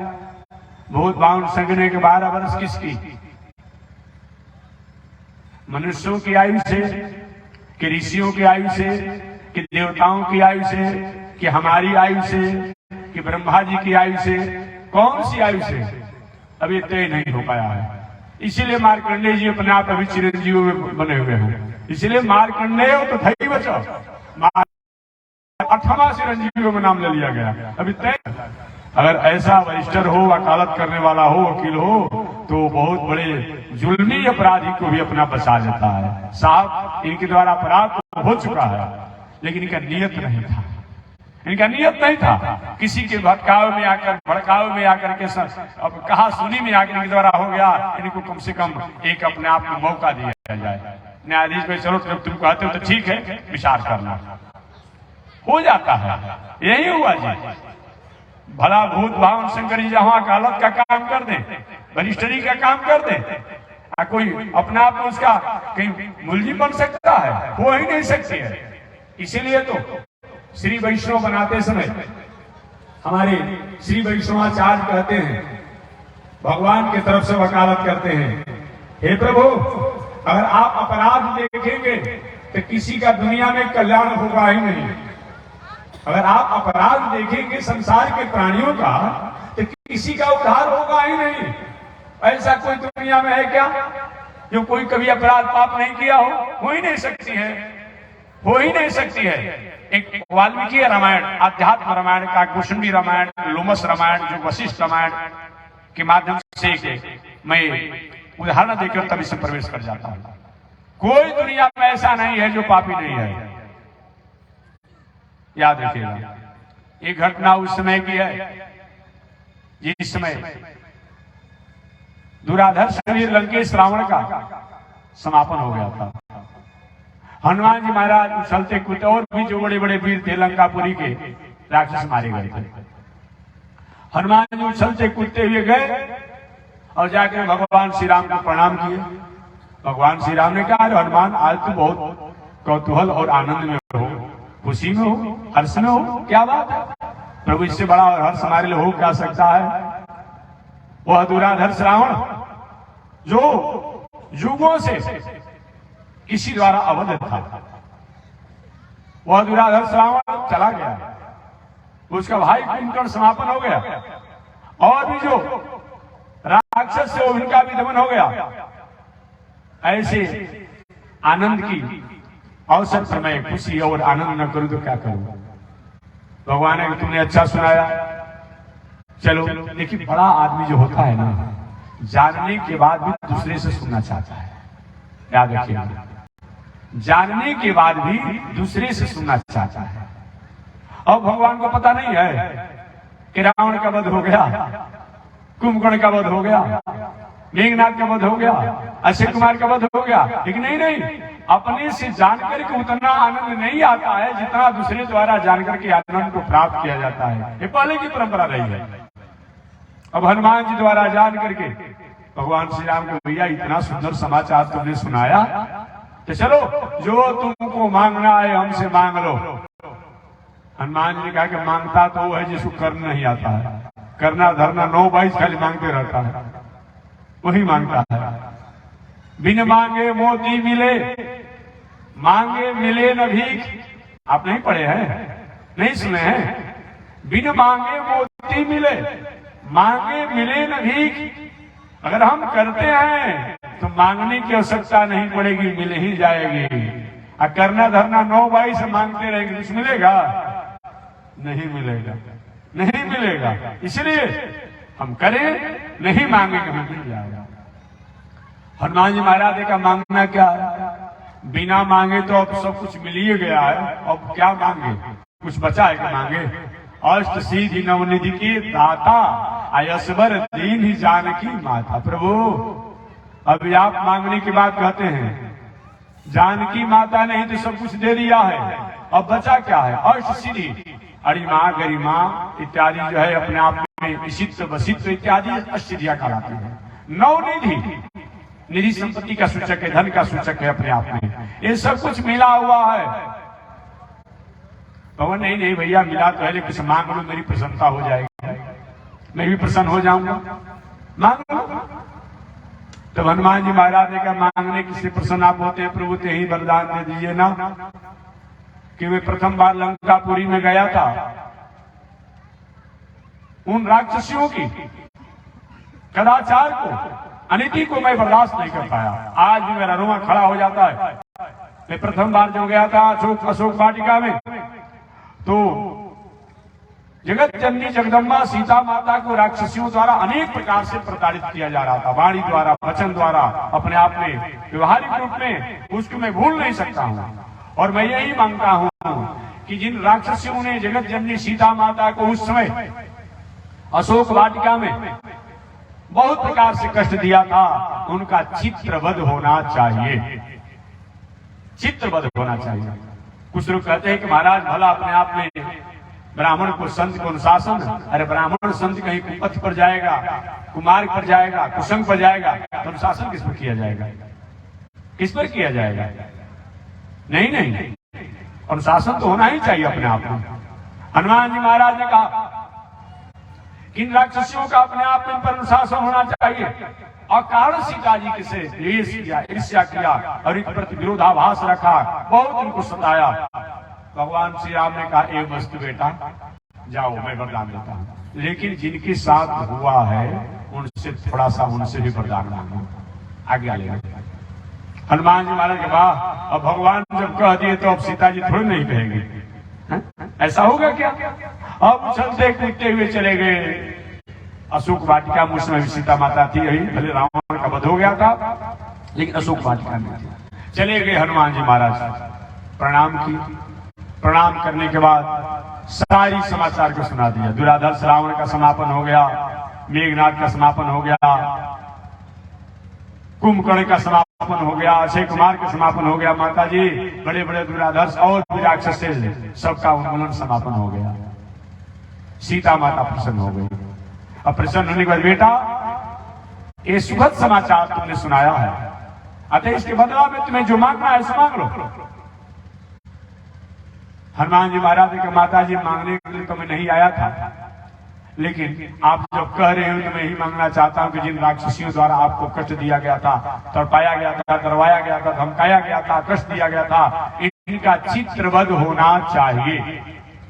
बहुत बावन शंकर ने 12 वर्ष किसकी? मनुष्यों की आयु से, कि ऋषियों की आयु से, कि देवताओं की आयु से, कि हमारी आयु से, कि ब्रह्मा जी की आयु से? कौन सी आयु से? अभी तय नहीं हो पाया है। इसीलिए मार्कंडेय जी अपने आप अभी चिरंजीव में बने हुए हैं। इसलिए मार्कंडेय तो था ही बचा, 8वां चिरंजीव में नाम ले लिया गया। अभी तय, अगर ऐसा वरिष्ठर हो, वकालत करने वाला हो, वकील हो, तो बहुत बड़े जुल्मी अपराधी को भी अपना बचा लेता है। साहब, इनके द्वारा अपराध हो चुका है, लेकिन इनका नियत नहीं था, इनका नियत नहीं था। किसी के भटकाव में आकर, भड़काव में आकर के अब कहा सुनी में आकर के द्वारा हो गया, इनको कम से कम एक अपने आप को मौका दिया जाए। न्यायाधीश भाई चलो तुम कहते हो तो ठीक है, विचार करना हो जाता है। यही हुआ जी, भला भूत भावन शंकर जी जहां अदालत का काम कर दे, रजिस्ट्री का काम कर दे, कोई अपने आप में उसका कहीं मुलजिम बन सकता है? हो ही नहीं सकती है। इसीलिए तो श्री वैष्णव बनाते समय हमारे श्री वैष्णवाचार्य कहते हैं, भगवान की तरफ से वकालत करते हैं, हे प्रभु अगर आप अपराध देखेंगे तो किसी का दुनिया में कल्याण होगा ही नहीं। अगर आप अपराध देखेंगे संसार के प्राणियों का तो किसी का उद्धार होगा ही नहीं। ऐसा कोई दुनिया में है क्या जो कोई कभी अपराध पाप नहीं किया हो ही नहीं सकती है, हो ही नहीं सकती है। एक वाल्मीकि रामायण, आध्यात्म रामायण का कौशंबी रामायण, लोमस रामायण, जो वशिष्ठ रामायण के माध्यम से मैं उदाहरण देकर तभी से प्रवेश कर जाता हूं। कोई दुनिया में ऐसा नहीं है जो पापी नहीं है, याद रखिएगा। एक घटना उस समय की है जिस समय दुराधर्ष वीर लंकेश रावण का समापन हो गया था। हनुमान जी महाराज उछलते कूदते, और भी जो बड़े बड़े वीर थे लंकापुरी के, राक्षस मारे गए थे। हनुमान जी उछलते कूदते हुए गए और जाकर भगवान श्री राम को प्रणाम किए। भगवान श्री राम ने कहा, हनुमान आज तो बहुत कौतूहल और आनंद में हो, खुशी में हो, हर्ष में हो, क्या बात है? प्रभु इससे बड़ा हर्ष हमारे लिए हो क्या सकता है? वह दुराधर्ष रावण जो युगों से किसी द्वारा अवध था, वह दुराधर्ष रावण चला गया, उसका भाई कुंभकर्ण समापन हो गया, और भी जो राक्षस से उनका भी दमन हो गया। ऐसे आनंद की अवसर पर मैं खुशी और आनंद न करूं तो क्या करूं? भगवान ने तुमने अच्छा सुनाया, चलो। लेकिन बड़ा आदमी जो होता है ना, जानने के बाद भी दूसरे से सुनना चाहता है, याद रखिएगा। जानने के बाद भी दूसरे से सुनना चाहता है। और भगवान को पता नहीं है कि रावण का वध हो गया, कुंभकर्ण का वध हो गया, मेघनाथ का वध हो गया, अक्षय कुमार का वध हो गया। लेकिन नहीं, अपने से जानकर के उतना आनंद नहीं आता है जितना दूसरे द्वारा जानकर के आनंद को प्राप्त किया जाता है। ये पहले की परंपरा रही है। अब हनुमान जी द्वारा जान करके भगवान श्री राम को, भैया इतना सुंदर समाचार तुमने सुनाया, तो चलो जो तुमको मांगना है हमसे मांग लो। हनुमान जी ने कहा कि मांगता तो वो है जिसको करना नहीं आता है, करना धरना 9-22 खाली मांगते रहता है, वही मांगता है। बिन मांगे मोती मिले, मांगे मिले न भीख। आप नहीं पढ़े हैं, नहीं सुने हैं? बिन मांगे मोती मिले, मांगे मिले न भीख। अगर हम करते हैं तो मांगने की आवश्यकता नहीं पड़ेगी, मिल ही जाएगी। और करना धरना 9-22 मांगते रहेंगे, कुछ मिलेगा? नहीं मिलेगा, नहीं मिलेगा। इसलिए हम करें, नहीं मांगेंगे, हमें मिल जाएगा। हनुमान जी महाराज का मांगना क्या है? बिना मांगे तो अब सब कुछ मिल ही गया है, अब क्या मांगे? कुछ बचा है कि मांगे? अष्ट सिद्धि नवनिधि की दाता, आयसबर दीन ही जानकी माता। प्रभु अभी आप मांगने की बात कहते हैं, जानकी माता नहीं तो सब कुछ दे दिया है, अब बचा क्या है? अष्ट सिद्धि, अरिमा गरिमा इत्यादि जो है अपने आप में विशिष्ट वशिष्ठ इत्यादि अष्टसिद्धियां कहलाती है। नवनिधि, निधि संपत्ति का सूचक है, धन का सूचक है अपने आप में। ये सब कुछ मिला हुआ है। भगवान नहीं भैया मिला तो है, लेकिन कुछ मांग लो, मेरी प्रसन्नता हो जाएगी, मैं भी प्रसन्न हो जाऊंगा, मांग लो। तो हनुमान जी महाराज ने कहा, मांगने किससे प्रसन्न आप होते हैं? प्रभु ते ही वरदान दे दीजिए ना कि मैं प्रथम बार लंकापुरी में गया था, उन राक्षसियों की कदाचार को, अनिति को मैं बर्दाश्त नहीं कर पाया। आज भी मेरा रोमा खड़ा हो जाता है। मैं प्रथम बार जो गया था अशोक वाटिका में, तो जगत जननी जगदम्बा सीता माता को राक्षसियों द्वारा अनेक प्रकार से प्रताड़ित किया जा रहा था, वाणी द्वारा, वचन द्वारा, अपने आप में व्यवहारिक रूप में उसको मैं भूल नहीं सकता हूं। और मैं यही मांगता हूं कि जिन राक्षसियों ने जगत जननी सीता माता को उस समय अशोक वाटिका में बहुत प्रकार से कष्ट दिया था, उनका चित्रवध होना चाहिए, चित्रवध होना चाहिए। कुछ लोग कहते हैं कि महाराज भला अपने आप में ब्राह्मण को संत को अनुशासन, अरे ब्राह्मण संत कहीं कुपथ पर जाएगा, कुमार्ग पर जाएगा, कुसंग पर जाएगा, तो अनुशासन किस पर किया जाएगा, किस पर किया जाएगा? नहीं नहीं, अनुशासन तो होना ही चाहिए अपने आप में। हनुमान जी महाराज ने कहा किन राक्षसियों का अपने आप में पर अनुशासन होना चाहिए, और कारण सीता जी के से द्वेष किया, ईर्ष्या किया और एक प्रति विरोधाभास रखा, बहुत उनको सताया। भगवान श्री राम ने कहा एक वस्तु बेटा जाओ मैं वरदान देता हूं, लेकिन जिनके साथ हुआ है उनसे थोड़ा सा उनसे भी वरदान मांगो, आज्ञा ले। हनुमान जी महाराज के वाह, अब भगवान जब कह दिए तो अब सीता जी थोड़ी नहीं कहेंगे, ऐसा होगा क्या? अब चलते कूदते हुए चले गए अशोक वाटिका में। उसमें सीता माता थी, यही भले रावण का वध हो गया था, लेकिन अशोक वाटिका में थी। चले गए हनुमान जी महाराज, प्रणाम की, प्रणाम करने के बाद सारी समाचार को सुना दिया। दुराधर्ष रावण का समापन हो गया, मेघनाथ का समापन हो गया, कुंभकर्ण का समापन हो गया, अक्षय कुमार का समापन हो गया, माता जी बड़े बड़े दुराधर्ष और राक्षस सबका उन्मूलन समापन हो गया। सीता माता प्रसन्न हो गई। अब प्रसन्न होने के बाद बेटा ये सुखद समाचार तुमने सुनाया है, अतः इसके बदला में तुम्हें जो मांगना है सो मांग लो। हनुमान जी महाराज ने कहा माता जी मांगने के लिए तो मैं नहीं आया था, लेकिन आप जब कह रहे हो तो मैं यही मांगना चाहता हूं कि जिन राक्षसियों द्वारा आपको कष्ट दिया गया था, तड़पाया गया था, डरवाया गया था, धमकाया गया था, कष्ट दिया गया था, इनका चित्रवध होना चाहिए।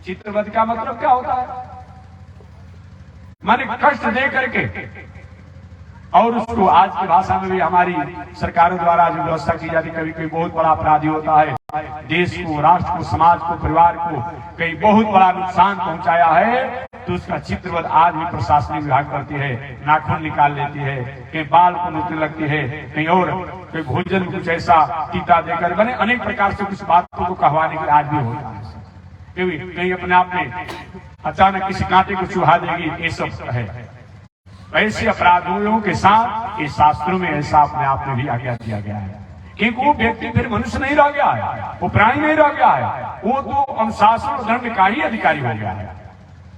चित्रवध का मतलब क्या होता है? माने कष्ट दे करके, और उसको आज की भाषा में भी हमारी सरकारों द्वारा जो व्यवस्था की जाती, कभी कोई बहुत बड़ा अपराधी होता है, देश को, राष्ट्र को, समाज को, परिवार को कहीं बहुत बड़ा नुकसान पहुंचाया है, तो उसका चित्रवध आज भी प्रशासनिक विभाग करती है, नाखून निकाल लेती है, कहीं बाल को नोचने लगती है, कहीं और कोई भोजन कुछ ऐसा टीका देकर, बने अनेक प्रकार से कुछ बातों को कहवाने के लिए आज भी होता है। कहीं अपने आप में अचानक किसी कांटे को चुहा देगी, ये सब है। ऐसे अपराधियों के साथ इस शास्त्रों में ऐसा अपने आप में भी आज्ञा दिया गया है, क्योंकि वो व्यक्ति फिर मनुष्य नहीं रह गया है, वो प्राणी नहीं रह गया है, वो तो अनुशासन और धर्म का ही अधिकारी हो गया है।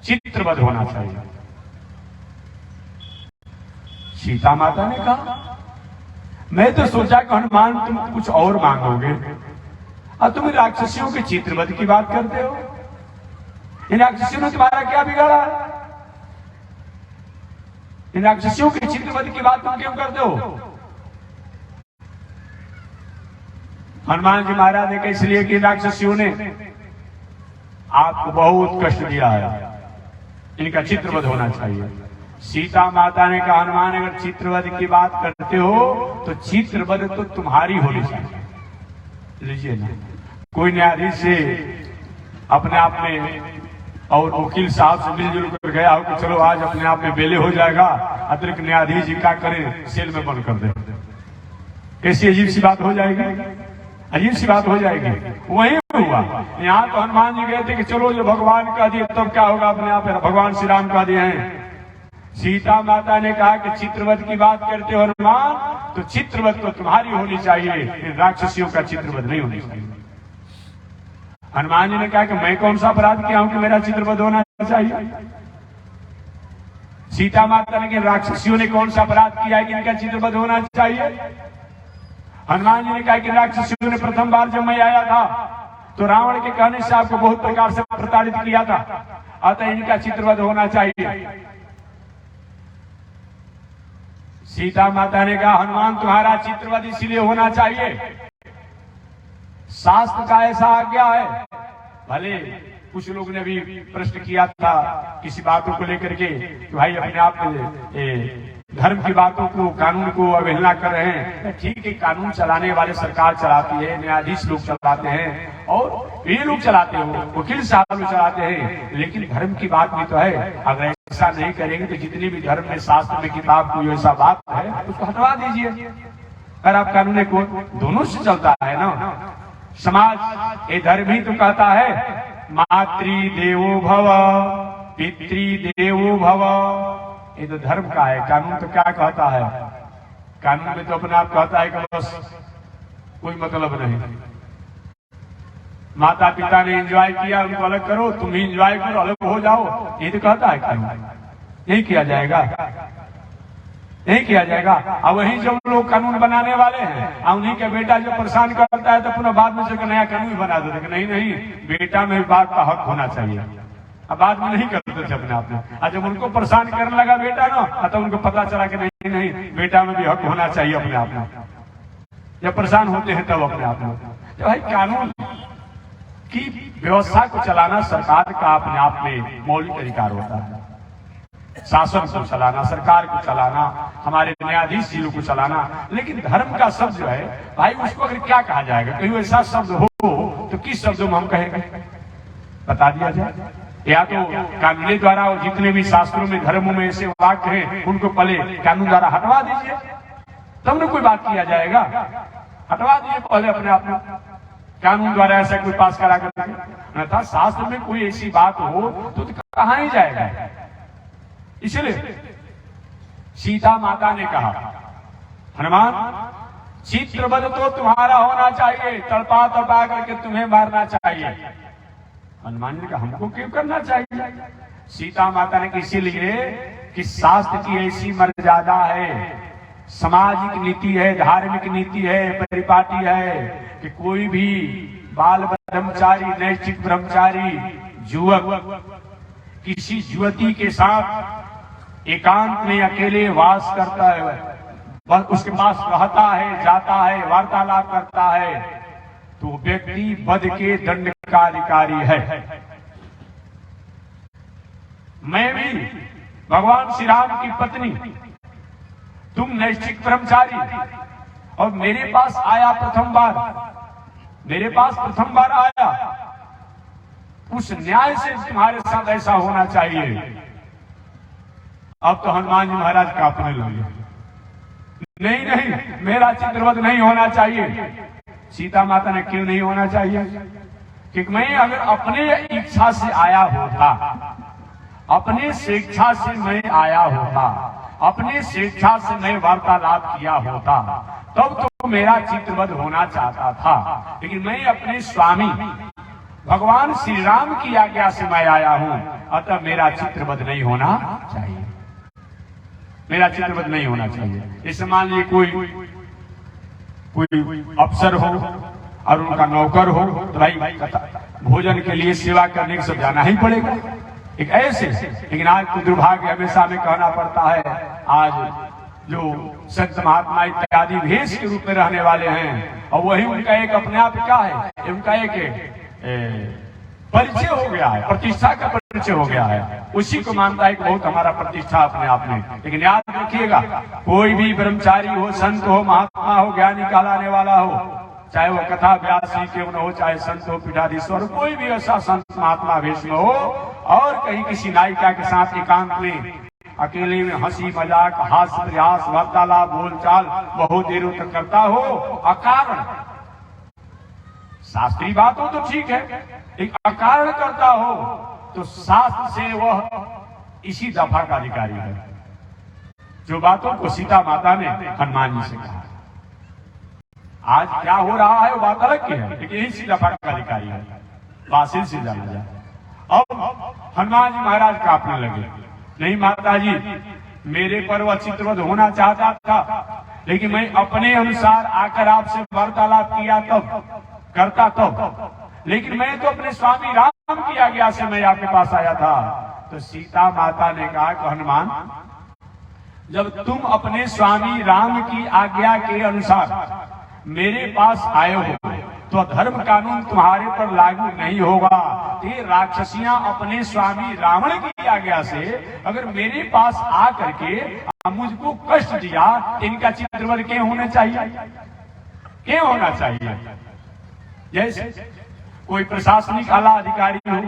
चित्रवध होना चाहिए। सीता माता ने कहा मैं तो सोचा कि हनुमान तुम कुछ और मांगोगे, और तुम राक्षसियों के चित्रवध की बात करते हो। इन राक्षसियों ने तुम्हारा क्या बिगाड़ा है? इन राक्षसियों के चित्रवध की बात तुम क्यों करते हो? हनुमान जी महाराज ने कहा इसलिए कि राक्षसियों ने आपको बहुत कष्ट दिया है, इनका चित्रवध होना चाहिए। सीता माता ने कहा हनुमान अगर चित्रवध की बात करते हो तो चित्रवध तो तुम्हारी होनी चाहिए। लीजिए ना, कोई न्यायाधीश से अपने आप में और वकील साहब से मिलजुल कर गया हो कि चलो आज अपने आप में बेले हो जाएगा, अतिरिक्त न्यायाधीश जी क्या करें सेल में बंद कर दे, कैसी अजीब सी बात हो जाएगी, अजीब सी बात हो जाएगी। वही हुआ यहाँ तो हनुमान जी गए थे कि चलो जो भगवान कह दिए तब क्या होगा, अपने आप भगवान श्री राम कह दिए हैं। सीता माता ने कहा कि चित्रवध की बात करते हो हनुमान, तो चित्रवध तो तुम्हारी होनी चाहिए, राक्षसियों का चित्रवध नहीं होनी चाहिए। हनुमान जी ने कहा कि मैं कौन सा अपराध किया हूं कि मेरा चित्रवध होना चाहिए? सीता माता ने कहा राक्षसियों ने कौन सा अपराध किया है कि इनका चित्रवध होना चाहिए? हनुमान जी ने कहा कि राक्षसियों ने प्रथम बार जब मैं आया था तो रावण के कहने से आपको बहुत प्रकार से प्रताड़ित किया था, अतः इनका चित्रवध होना चाहिए। सीता माता ने कहा हनुमान तुम्हारा चित्रवध इसलिए होना चाहिए, शास्त्र का ऐसा आज्ञा है। भले कुछ लोग ने भी प्रश्न किया था किसी बातों को लेकर के कि भाई अपने आप धर्म की बातों को, कानून को अवहेलना कर रहे हैं। ठीक है, कानून चलाने वाले सरकार चलाती है, न्यायाधीश लोग चलाते हैं और ये लोग चलाते हो, वकील साहब लोग चलाते हैं, लेकिन धर्म की बात भी तो है। अगर ऐसा नहीं करेंगे तो जितनी भी धर्म में शास्त्र में किताब कोई ऐसा बात है उसको हटवा दीजिए। अगर आप कानून को दोनों से चलता है ना, समाज ये धर्म ही तो कहता है मातृ देवो भव पितृ देवो भव। ये तो धर्म का है। कानून तो क्या कहता है? कानून में तो अपने आप कहता है कि बस कोई मतलब नहीं, माता पिता ने एंजॉय किया उनको अलग करो, तुम ही एंजॉय करो, अलग हो जाओ, ये तो कहता है कानून। यही किया जाएगा, यही किया जाएगा। अब वही जो लोग कानून बनाने वाले हैं, उन्हीं के बेटा जो परेशान करता है तो पुनः बाद में से नया कानून बना दो। नहीं नहीं, बेटा में बात का हक होना चाहिए। अब बाद में नहीं करते थे अपने आप में। जब उनको परेशान करने लगा बेटा ना, तो उनको पता चला कि नहीं नहीं, बेटा में भी हक होना चाहिए अपने आप में। जब परेशान होते हैं तब अपने आप में। तो भाई कानून की व्यवस्था को चलाना सरकार का अपने आप में मौलिक अधिकार होता है। शासन को चलाना, सरकार को चलाना, हमारे न्यायाधीश जी को चलाना। लेकिन धर्म का शब्द जो है भाई, उसको अगर क्या कहा जाएगा? कहीं ऐसा शब्द हो तो किस शब्दों में हम कहेंगे? बता दिया जाए। या तो कानून द्वारा जितने भी शास्त्रों में धर्मों में ऐसे वाक्य हैं उनको पहले कानून द्वारा हटवा दीजिए, तब न कोई बात किया जाएगा। हटवा दीजिए पहले अपने आप में, कानून द्वारा ऐसा कोई पास करा कर। शास्त्र में कोई ऐसी बात हो तो कहाँ ही जाएगा। इसलिए सीता माता ने कहा, हनुमान चित्रवध तो तुम्हारा होना चाहिए, तड़पा तड़पा करके तुम्हें मारना चाहिए। हनुमान ने कहा हमको क्यों करना चाहिए? सीता माता ने इसीलिए कि शास्त्र की ऐसी मर्यादा है, सामाजिक नीति है, धार्मिक नीति है, परिपाटी है कि कोई भी बाल ब्रह्मचारी, नैष्ठिक ब्रह्मचारी युवक किसी युवती के साथ एकांत में अकेले वास करता है, बस उसके पास रहता है, जाता है, वार्तालाप करता है, तो व्यक्ति वध के दंड का अधिकारी है। मैं भी भगवान श्री राम की पत्नी, तुम नैष्ठिक ब्रह्मचारी, और मेरे पास आया प्रथम बार, मेरे पास प्रथम बार आया, उस न्याय से तुम्हारे साथ ऐसा होना चाहिए। अब तो हनुमान जी महाराज कांपने लगे। नहीं नहीं, मेरा चित्रवध नहीं होना चाहिए। सीता माता ने क्यों नहीं होना चाहिए? क्योंकि मैं अगर अपने इच्छा से आया होता, अपने स्वेच्छा से मैं आया होता, अपने स्वेच्छा से मैं वार्तालाप किया होता, तब तो मेरा चित्रवध होना चाहता था। लेकिन मैं अपने स्वामी भगवान श्री राम की आज्ञा से मैं आया हूं, अतः मेरा चित्रवध नहीं होना चाहिए, मेरा चित्रवध नहीं होना चाहिए। जैसे मान लीजिए कोई अफसर हो और उनका नौकर हो, तो भाई भोजन के लिए सेवा करने के सब जाना ही पड़ेगा, एक ऐसे। लेकिन आज तो दुर्भाग्य हमेशा में कहना पड़ता है, आज जो संत महात्मा इत्यादि भेष के रूप में रहने वाले हैं, और वही उनका एक अपने आप क्या है, उनका एक परिचय हो गया है, प्रतिष्ठा का परिचय हो गया है। उसी को मानता है कि बहुत हमारा प्रतिष्ठा अपने आप में। लेकिन याद रखिएगा, कोई भी ब्रह्मचारी हो, संत हो, महात्मा हो, ज्ञानी कहलाने वाला हो, चाहे वो कथा व्यासी क्यों न हो, चाहे संत हो, पीठाधीश्वर, कोई भी ऐसा संत महात्मा भेष में हो, और कहीं किसी नायिका के साथ एकांत में अकेले में हंसी मजाक, हास्य प्रयास, वार्तालाप, बोलचाल बहुत देर तक करता हो अकारण, शास्त्रीय बात हो तो ठीक है, एक अकारण करता हो तो शास्त्र से वह इसी दफा का अधिकारी है। जो बातों को सीता माता ने हनुमान जी से कहा, आज क्या हो रहा है वो बात अलग की है, लेकिन यही सी दफा का अधिकारी है, बासिल से जाना जाए। अब हनुमान जी महाराज कांपने लगे। नहीं माता जी, मेरे पर वह चित्रवध होना चाहता था, लेकिन मैं अपने अनुसार आकर आपसे वार्तालाप किया तब करता तब, लेकिन मैं तो अपने स्वामी राम की आज्ञा से मैं आपके पास आया था। तो सीता माता ने कहा कि हनुमान, जब तुम अपने स्वामी राम की आज्ञा के अनुसार मेरे पास आए हो तो धर्म कानून तुम्हारे पर लागू नहीं होगा। ये राक्षसियां अपने स्वामी रावण की आज्ञा से अगर मेरे पास आ करके मुझको कष्ट दिया, इनका चित्रवध क्यों होना चाहिए, क्यों होना चाहिए? जैसे कोई प्रशासनिक आला अधिकारी हो,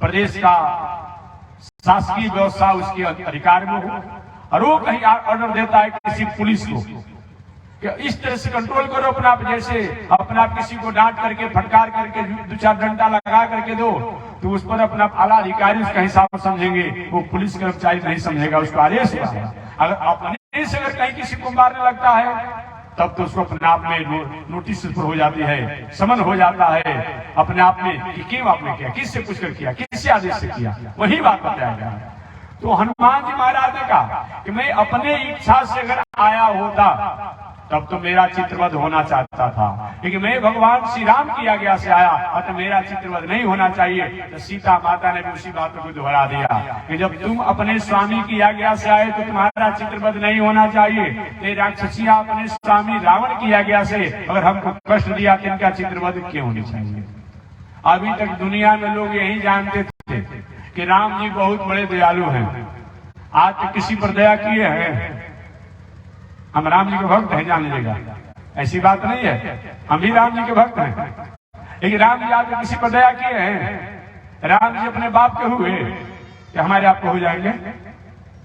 प्रदेश का शासकीय व्यवस्था उसके अधिकार में हो, और वो कहीं ऑर्डर देता है किसी पुलिस को कि इस तरह से कंट्रोल करो अपना आप, जैसे अपना आप किसी को डांट करके फटकार करके 2-4 डंडा लगा करके दो तो उस पर अपना आला अधिकारी उसका हिसाब समझेंगे, वो पुलिस कर्मचारी नहीं समझेगा, उसको आदेश हुआ है। अगर अपने से अगर कहीं किसी को मारने लगता है तब तो उसको अपने आप में नोटिस पर हो जाती है, समन हो जाता है अपने आप में कि क्यों आपने किया, किससे पूछकर किया, किससे आदेश से किया, वही बात बताया गया। तो हनुमान जी महाराज ने कहा कि मैं अपने इच्छा से अगर आया होता तब तो मेरा चित्रवध होना चाहता था, लेकिन मैं भगवान श्री राम की आज्ञा से आया और तो मेरा चित्रवध नहीं होना चाहिए। तो सीता माता ने भी उसी बात को दोहरा दिया कि जब तुम अपने स्वामी की आज्ञा से आए तो तुम्हारा चित्रवध नहीं होना चाहिए। ये राक्षसियां अपने स्वामी रावण की आज्ञा से अगर हमको कष्ट दिया तो इनका चित्रवध क्यों होनी चाहिए। अभी तक दुनिया में लोग यही जानते थे कि राम जी बहुत बड़े दयालु हैं। आज तक किसी पर दया किए हैं? हम राम जी के भक्त हैं, जान लीजिएगा, ऐसी बात नहीं है, हम भी राम जी के भक्त हैं। लेकिन राम जी आज तक किसी पर दया किए हैं? राम जी अपने बाप के हुए कि हमारे आप को हो जाएंगे?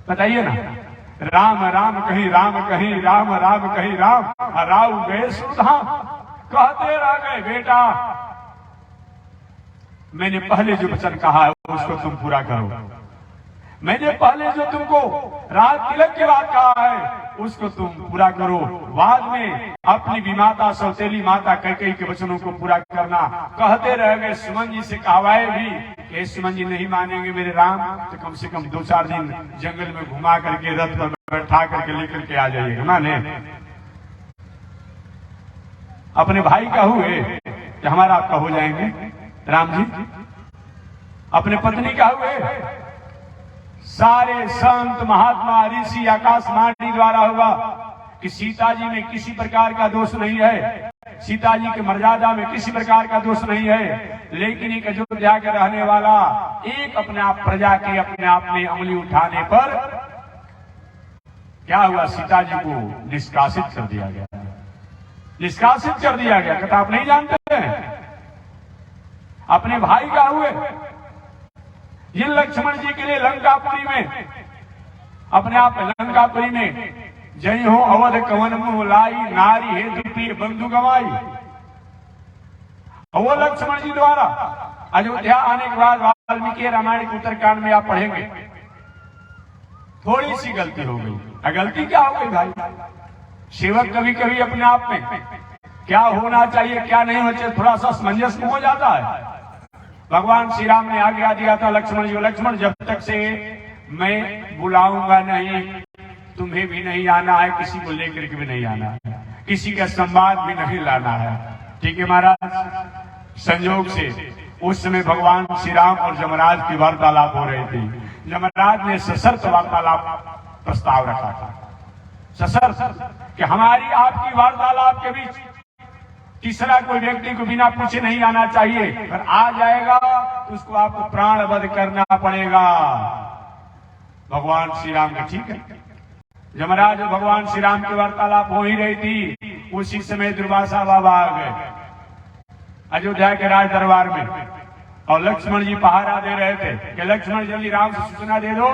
बताइए ना। राम राम कहीं राम कहीं, राम राम कहीं राम, राव गए सुधा कहते रह गए बेटा मैंने पहले जो वचन कहा है उसको तुम पूरा करो। मैंने पहले जो तुमको राज तिलक के बाद कहा है उसको तुम पूरा करो। बाद में अपनी विमाता सौतेली माता कैकेयी के वचनों को पूरा करना। कहते रह गए, सुमन जी से कहवाए भी कि सुमन जी नहीं मानेंगे मेरे राम तो कम से कम 2-4 दिन जंगल में घुमा करके रथ पर बैठा करके लेकर के आ जाइए। माने अपने भाई का हुए कि हमारा आपका हो जाएंगे राम जी। अपने पत्नी का हुए, सारे संत महात्मा ऋषि आकाशवाणी द्वारा हुआ कि सीता जी में किसी प्रकार का दोष नहीं है, सीता जी के मर्यादा में किसी प्रकार का दोष नहीं है। लेकिन एक अयोध्या के रहने वाला एक अपने आप प्रजा के अपने आप में उंगली उठाने पर क्या हुआ, सीता जी को निष्कासित कर दिया गया, निष्कासित कर दिया गया। कथा आप नहीं जानते हैं। अपने भाई का हुए, जिन लक्ष्मण जी के लिए लंकापुरी में अपने आप लंकापुरी में जय हो अवध कवन मुँह लाई, नारी हे दुपी बंधु गवाई। वो लक्ष्मण जी द्वारा अयोध्या आने के बाद वाल्मीकि रामायण के उत्तरकांड में आप पढ़ेंगे थोड़ी सी गलती हो गई। गलती क्या हो गई भाई? सेवक कभी कभी अपने आप में क्या होना चाहिए क्या नहीं होना चाहिए थोड़ा सा असमंजस में हो जाता है। भगवान श्री राम ने आज्ञा दिया था लक्ष्मण जी, लक्ष्मण जब तक से मैं बुलाऊंगा नहीं तुम्हें भी नहीं आना है, किसी को लेकर के भी नहीं आना है, किसी का संवाद भी नहीं लाना है। ठीक है महाराज। संयोग से उस समय भगवान श्री राम और जमराज की वार्तालाप हो रही थी। जमराज ने सशर्त वार्तालाप प्रस्ताव रखा था, सशर्त कि हमारी आपकी वार्तालाप के बीच तीसरा कोई व्यक्ति को बिना पूछे नहीं आना चाहिए, अगर आ जाएगा तो उसको आपको प्राण वध करना पड़ेगा। भगवान श्री राम के ठीक है। जमराज और भगवान श्री राम की वार्तालाप हो ही रही थी, उसी समय दुर्वासा बाबा आ गए अयोध्या के राज दरबार में और लक्ष्मण जी पहारा दे रहे थे कि लक्ष्मण जल्दी राम से सूचना दे दो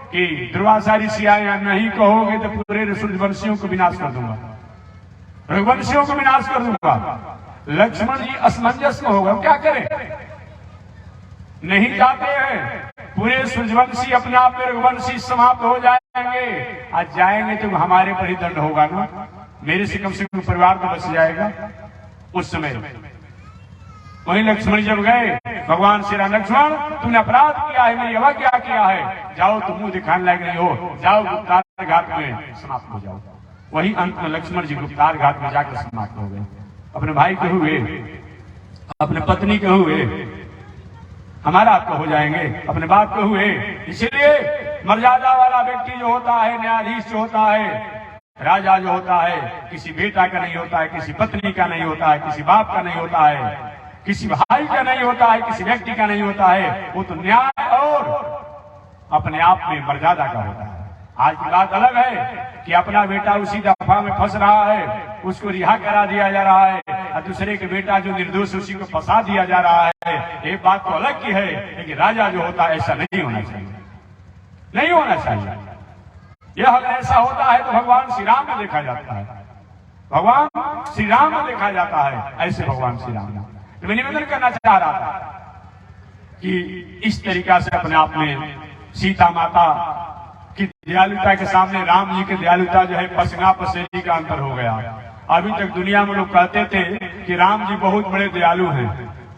कि दुर्वासा ऋषि आए, नहीं कहोगे तो पूरे सूर्यवंशियों को विनाश कर दूंगा, रघुवंशियों को विनाश कर दूंगा। लक्ष्मण जी असमंजस में होगा, क्या करें? नहीं जाते हैं, पूरे सूर्यवंशी अपने आप में रघुवंशी समाप्त हो जाएंगे। आज जाएंगे तो हमारे पर ही दंड होगा ना, मेरे से कम परिवार तो बच जाएगा। उस समय वही लक्ष्मण जब गए, भगवान श्री राम, लक्ष्मण तुमने अपराध किया है, मेरी अवज्ञा क्या है, जाओ तुम मुंह दिखाने लायक नहीं हो, जाओ गुप्तार घाट में समाप्त हो जाओ। वही अंत में लक्ष्मण जी गुप्तार घाट में जाकर समाप्त हो गए। अपने भाई के हुए, अपने पत्नी के हुए, हमारा आपका हो जाएंगे, अपने बाप के हुए। इसलिए मर्यादा वाला व्यक्ति जो होता है, न्यायाधीश जो होता है, राजा जो होता है, किसी बेटा का नहीं होता है, किसी पत्नी का नहीं होता है, किसी बाप का नहीं होता है, किसी भाई का नहीं होता है, किसी व्यक्ति का नहीं होता है। वो तो न्याय और अपने आप में मर्यादा का होता है। आज की बात अलग है कि अपना बेटा उसी दफा में फंस रहा है, उसको रिहा करा दिया जा रहा है, और दूसरे के बेटा जो निर्दोष उसी को फंसा दिया जा रहा है। एक बात तो अलग की है, लेकिन राजा जो होता है ऐसा नहीं होना चाहिए, नहीं होना चाहिए। यह ऐसा होता है तो भगवान श्री राम में देखा जाता है। भगवान श्री राम में देखा जाता है, ऐसे भगवान श्री राम। तो मैं निवेदन करना चाह रहा था कि इस तरीका से अपने आप में सीता माता की दयालुता के सामने राम जी की दयालुता जो है पसंगा पसेरी का अंतर हो गया। अभी तक दुनिया में लोग कहते थे कि राम जी बहुत बड़े दयालु हैं,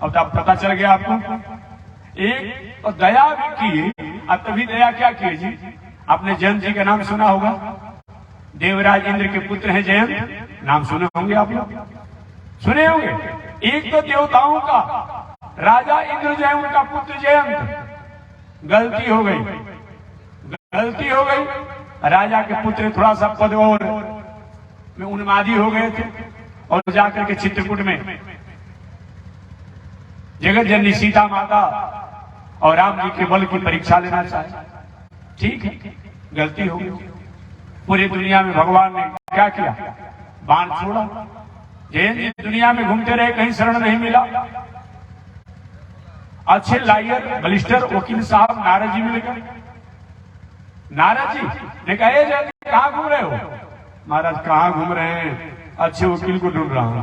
अब तब पता चल गया आपको। एक तो दया भी की, अब तभी दया क्या किए जी? आपने जयंत जी का नाम सुना होगा, देवराज इंद्र के पुत्र हैं जयंत, नाम सुने होंगे आप लोग, सुने होंगे। एक तो देवताओं का राजा इंद्र जो है उनका पुत्र जयंत, गलती हो गई, गलती हो गई। राजा के पुत्र थोड़ा सा पद और में उन्मादी हो गए थे और जाकर के चित्रकूट में जगत जननी सीता माता और राम जी के बल की परीक्षा लेना चाहे। ठीक है, गलती हो गई। पूरी दुनिया में भगवान ने क्या किया? बाण छोड़ा। जैन जी दुनिया में घूमते रहे, कहीं शरण नहीं मिला। अच्छे लायर बलिस्टर वकील साहब नारद जी मिल गए। नारद जी ने कहा, जैन जी कहां घूम रहे हो? महाराज कहां घूम रहे हैं, अच्छे वकील को ढूंढ रहा हूं।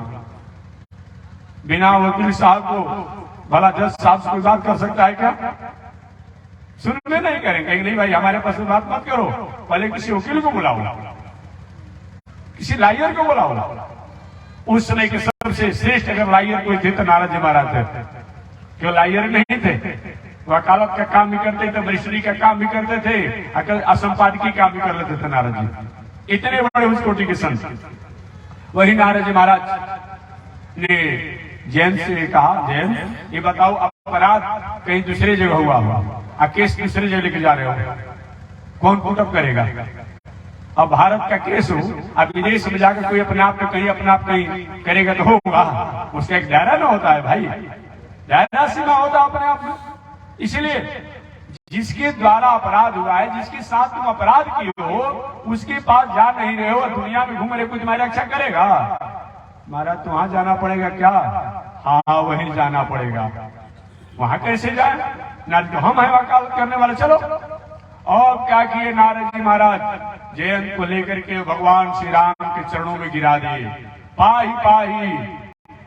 बिना वकील साहब को भला जज साहब से कोई बात कर सकता है क्या? सुनने नहीं करेंगे, कहेंगे नहीं भाई हमारे पास बात मत करो, पहले किसी वकील को बुलाओ, किसी लायर को बुलाओ। उस समय के सबसे श्रेष्ठ अगर लायर कोई थे तो नारद जी महाराज थे। क्यों लायर नहीं थे? वकालत का काम भी करते थे, वरिष्ठी का काम भी करते थे, असंपादकीय काम भी कर लेते थे नारद जी। इतने बड़े उस कोटि के संत। वही नारद जी महाराज ने जैन से कहा, जैन ये बताओ अपराध कहीं दूसरे जगह हुआ हुआ, केस दूसरे जगह लेके जा रहे हो, कौन पुटअप करेगा? अब भारत का केस हो, अब विदेश में जाकर कोई अपने आप कहीं अपना आप कहीं करेगा तो होगा, उसका एक दायरा ना होता है भाई, दायरा सीमा होता अपने आप में। इसलिए जिसके द्वारा अपराध हुआ है, जिसके साथ तुम अपराध किए हो, उसके पास जा नहीं रहे हो, दुनिया में घूम रहे, कोई तुम्हारी रक्षा करेगा? महाराज तो वहां जाना पड़ेगा क्या? हाँ वहीं जाना पड़ेगा। वहां कैसे जाए? नारद तो हम है वकालत करने वाले, चलो। और क्या किए नारद जी महाराज? जयंत को लेकर के भगवान श्री राम के चरणों में गिरा दिए। पाही पाही,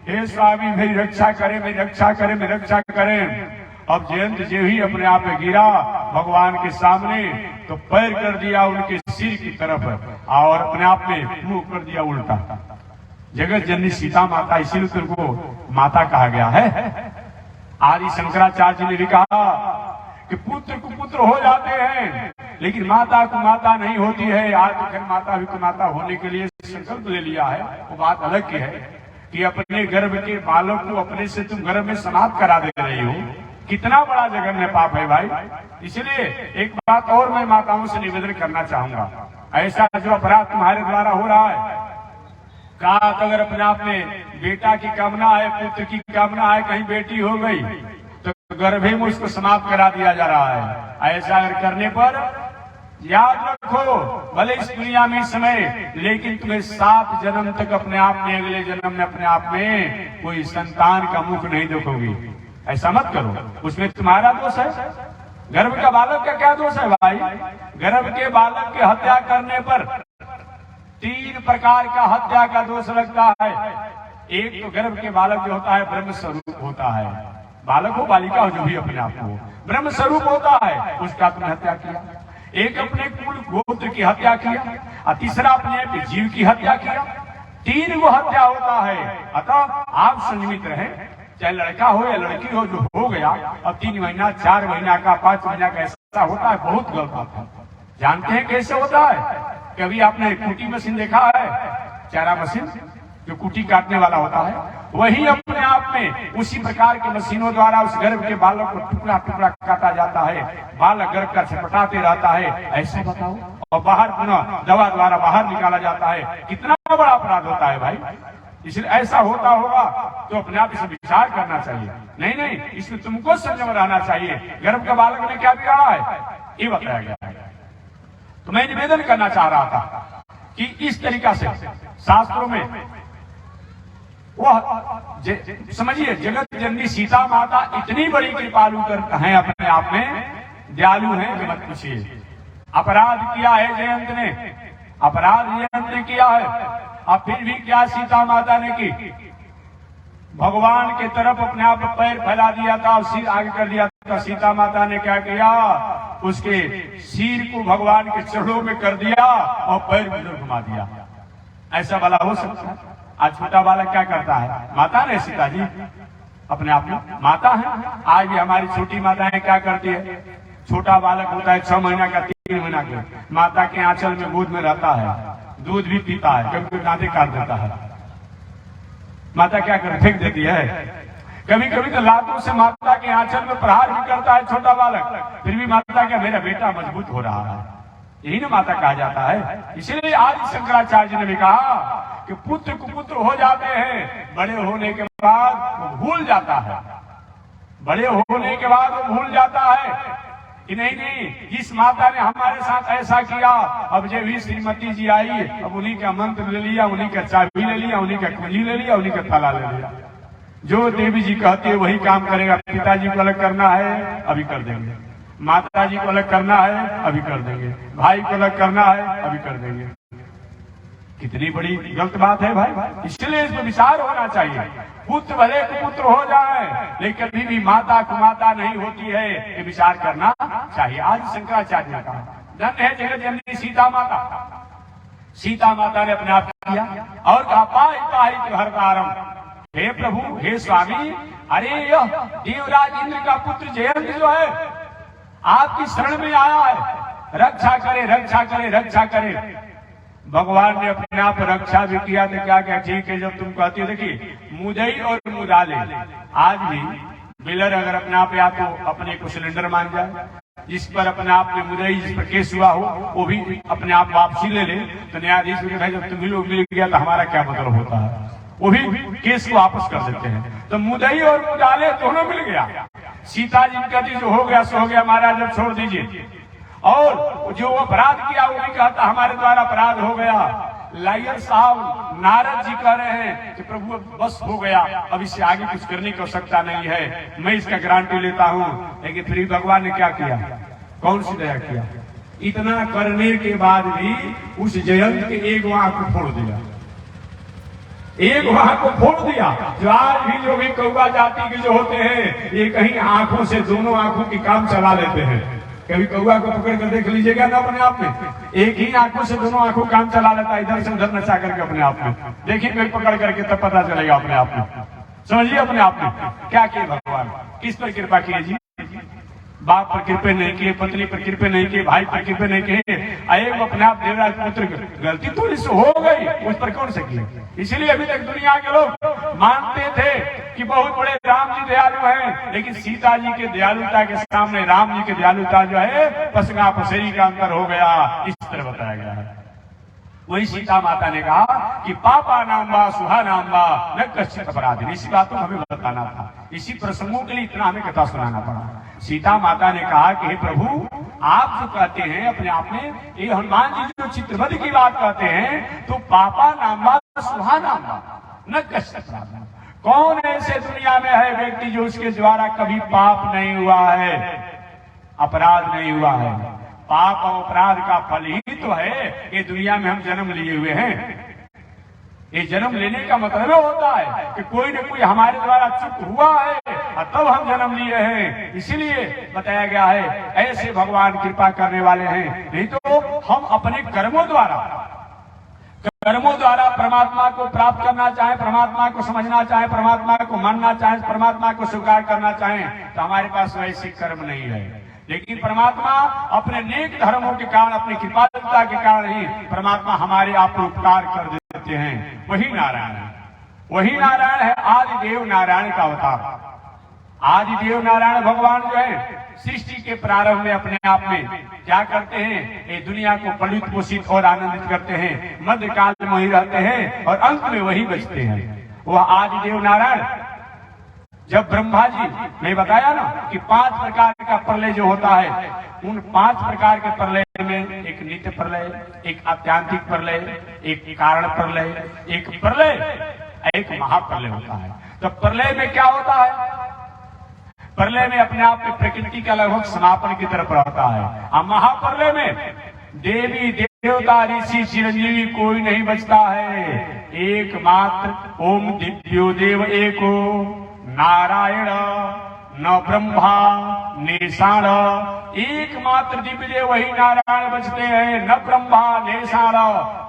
हे स्वामी मेरी रक्षा करें, मेरी रक्षा करें, मेरी रक्षा करें। अब जयंत जो ही अपने आप में गिरा भगवान के सामने, तो पैर कर दिया उनके सिर की तरफ और अपने आप में मुंह कर दिया उल्टा। जगत जननी सीता माता, इसीलिए तुमको माता कहा गया है। आदि शंकराचार्य जी ने भी कहा कि पुत्र को पुत्र हो जाते हैं, लेकिन माता को माता नहीं होती है। आज तो खैर माता भी तो माता होने के लिए संकल्प ले लिया है, वो बात अलग की है कि अपने गर्भ के बालक को अपने से तुम गर्भ में समाप्त करा दे रही हो। कितना बड़ा जघन्य पाप है भाई। इसलिए एक बात और मैं माताओं से निवेदन करना चाहूंगा, ऐसा जो अपराध तुम्हारे द्वारा हो रहा है, कहा तो अगर अपने आप में बेटा की कामना है, पुत्र की कामना है, कहीं बेटी हो गई तो गर्भे में उसको समाप्त करा दिया जा रहा है। ऐसा अगर करने पर याद रखो, भले इस दुनिया में इस समय, लेकिन तुम्हें 7 जन्म तक अपने आप में, अगले जन्म में अपने आप में कोई संतान का मुख नहीं देखोगी। ऐसा मत करो, उसमें तुम्हारा दोष है। गर्भ का बालक का क्या दोष है भाई? गर्भ के बालक की हत्या करने पर 3 प्रकार का हत्या का दोष लगता है। एक तो गर्भ के बालक जो होता है ब्रह्म स्वरूप होता है, बालक हो बालिका हो जो भी अपने आप को ब्रह्म स्वरूप होता है, उसका तुमने हत्या किया। एक अपने कुल गोत्र की हत्या किया, और तीसरा अपने जीव की हत्या किया। 3 गो हत्या होता है। अतः आप संयमित रहे, चाहे लड़का हो या लड़की हो, जो हो गया अब 3 महीना 4 महीना का 5 महीना का ऐसा होता है, बहुत गलत होता है। जानते हैं कैसे होता है? कभी आपने कुटी मशीन देखा है? चारा मशीन जो कुटी काटने वाला होता है, वही अपने आप में उसी प्रकार के मशीनों द्वारा उस गर्भ के बालक को टुकड़ा टुकड़ा काटा जाता है, बालक गर्भ का छटपटाते रहता है। ऐसा बताओ, और बाहर पुनः दवा द्वारा बाहर निकाला जाता है। कितना बड़ा अपराध होता है भाई। इसलिए ऐसा होता होगा तो अपने आप इसे विचार करना चाहिए। नहीं नहीं, इसमें तुमको संयम रहना चाहिए। गर्भ का बालक ने क्या बिगाड़ा है ये बताया गया है। तो मैं निवेदन करना चाह रहा था कि इस तरीका से शास्त्रों में वह समझिए, जगत जननी सीता माता इतनी बड़ी कृपालु हैं, अपने आप में दयालु हैं कि मत पूछिए। अपराध किया है जयंत ने, अपराध जयंत ने किया है। अब फिर भी क्या सीता माता ने की, भगवान की तरफ अपने आप पैर फैला दिया था और सिर आगे कर दिया था। सीता माता ने क्या किया, उसके सिर को भगवान के चरणों में कर दिया और पैर उधर घुमा दिया। ऐसा वाला हो सकता है? आज छोटा बालक क्या करता है, माता ने सीता जी अपने आप में माता है। आज भी हमारी छोटी माताएं क्या करती है, छोटा बालक होता है 6 महीना का 3 महीना का, माता के आंचल में गोद में रहता है, दूध भी पीता है, कभी दांतें काट देता है। माता क्या कर फेंक देती है। कभी कभी तो लातों से माता के आंचल में प्रहार भी करता है छोटा बालक, फिर भी माता क्या, मेरा बेटा मजबूत हो रहा है। यही ना माता कहा जाता है। इसलिए आज शंकराचार्य जी ने भी कहा कि पुत्र कुपुत्र हो जाते हैं, बड़े होने के बाद वो भूल जाता है, बड़े होने के बाद वो भूल जाता है कि नहीं, जिस माता ने हमारे साथ ऐसा किया, अब जब भी श्रीमती जी आई, अब उन्हीं का मंत्र ले लिया, उन्हीं का चाबी ले लिया, उन्हीं का कुंजी ले लिया, उन्हीं का ताला ले लिया। जो देवी जी कहती है वही काम करेगा। पिताजी को अलग करना है, अभी कर देंगे। माता जी को अलग करना है, अभी कर देंगे। भाई को अलग करना है, अभी कर देंगे। कितनी बड़ी गलत बात है भाई। इसलिए इस पर विचार होना चाहिए। पुत्र भले कुपुत्र हो जाए, लेकिन कभी भी माता कुमाता नहीं होती है, ये विचार करना चाहिए। आज शंकराचार्य ने कहा, धन्य है जगत जननी सीता माता। सीता माता ने अपने आप किया और कहा, पाहि पाहि हरतारम, हे प्रभु, हे स्वामी, अरे यह देवराज इंद्र का पुत्र जयंत जो है आपकी शरण में आया है, रक्षा करे, रक्षा करे, रक्षा करे। भगवान ने अपने आप रक्षा भी किया। तो क्या क्या ठीक है, जब तुम कहती हो, देखिए मुदई और मुदाले, आज भी बिलर अगर अपने आप या तो अपने को सिलेंडर मान जाए, जिस पर अपने आप में मुदई, जिस पर केस हुआ हो, वो भी अपने आप वापसी ले ले, तो न्यायाधीश भाई जब तुम मिल गया तो हमारा क्या मतलब होता है, वो भी केस को वापस कर देते हैं। तो मुदई और मुदाले दोनों मिल गया। सीता जी कहती जो हो गया सो हो गया महाराज, जब छोड़ दीजिए। और जो अपराध किया वो भी कहता हमारे द्वारा अपराध हो गया। लायर साहब नारद जी कह रहे हैं कि प्रभु बस हो गया, अब इससे आगे कुछ करने की आवश्यकता नहीं है, मैं इसका गारंटी लेता हूं। लेकिन फिर भगवान ने क्या किया, कौन सी दया किया, इतना करने के बाद भी उस जयंत के एक आंख को फोड़ दिया, एक आंख को फोड़ दिया। जो आज भी जो भी कौवा जाति के जो होते हैं, ये कहीं आंखों से दोनों आंखों की काम चला लेते हैं। कभी कौवा को पकड़ कर देख लीजिएगा ना, अपने आप में एक ही आंखों से दोनों आंखों काम चला लेता है, इधर से उधर नचा करके अपने आप में। देखिए कोई पकड़ करके तब पता चलेगा अपने आप में। समझिए अपने आप में क्या किए भगवान, किस पर कृपा किए जी। बाप पर कृपा नहीं किए, पत्नी पर कृपा नहीं किए, भाई पर कृपा नहीं किए, एक अपने आप देवराज पुत्र गलती थोड़ी सी हो गई, उस पर कौन सा किए। इसलिए अभी तक दुनिया के लोग मानते थे कि बहुत बड़े राम जी दयालु हैं, लेकिन सीता जी के दयालुता के सामने राम जी की दयालुता जो है पसंगा पसेरी का अंतर हो गया, इस तरह बताया गया है। वही सीता माता ने कहा कि पापा नाम बा सुहा नाम बा न कश्चित अपराधी। इसी बात को हमें बताना था, इसी प्रसंगों के लिए इतना हमें कथा सुनाना पड़ा। सीता माता ने कहा कि हे प्रभु, आप जो कहते हैं अपने आप में, ये हनुमान जी जो चित्रवध की बात कहते हैं, तो पापा नाम बा सुहा नाम बा न कश्चित अपराधी। कौन ऐसे दुनिया में है व्यक्ति जो उसके द्वारा कभी पाप नहीं हुआ है, अपराध नहीं हुआ है। पाप और अपराध का फल ही तो है कि दुनिया में हम जन्म लिए हुए हैं। ये जन्म लेने का मतलब होता है कि कोई न कोई हमारे द्वारा चुप हुआ है और तब हम जन्म लिए हैं। इसीलिए बताया गया है ऐसे भगवान कृपा करने वाले हैं। नहीं तो हम अपने कर्मों द्वारा परमात्मा को प्राप्त करना चाहें, परमात्मा को समझना चाहें, परमात्मा को मानना चाहें, परमात्मा को स्वीकार करना चाहें, तो हमारे पास वैसे कर्म नहीं है। लेकिन परमात्मा अपने नेक धर्मों के कारण, अपनी कृपालुता के कारण ही परमात्मा हमारे आप उपकार कर देते हैं। वही नारायण है, वही नारायण है, आदिदेव नारायण का अवतार। आदिदेव नारायण भगवान जो है सृष्टि के प्रारंभ में अपने आप में क्या करते हैं, ये दुनिया को पलित पोषित और आनंदित करते हैं, मध्य काल में वही रहते हैं और अंत में वही बचते हैं। वह आदिदेव नारायण जब ब्रह्मा जी ने बताया ना कि 5 प्रकार का प्रलय जो होता है, उन 5 प्रकार के प्रलय में एक नित्य प्रलय, एक आत्यांतिक प्रलय, एक कारण प्रलय, एक प्रलय, एक महाप्रलय होता है। तो प्रलय में क्या होता है, प्रलय में अपने आप में प्रकृति का लगभग समापन की तरफ रहता है। और महाप्रलय में देवी देवता ऋषि चिरंजीवी कोई नहीं बचता है। एकमात्र ओम दिव्यो देव एको नारायण न ब्रह्मा नेषाण। एकमात्र दिव्य देव वही नारायण बचते हैं, न ब्रह्मा नेषाण।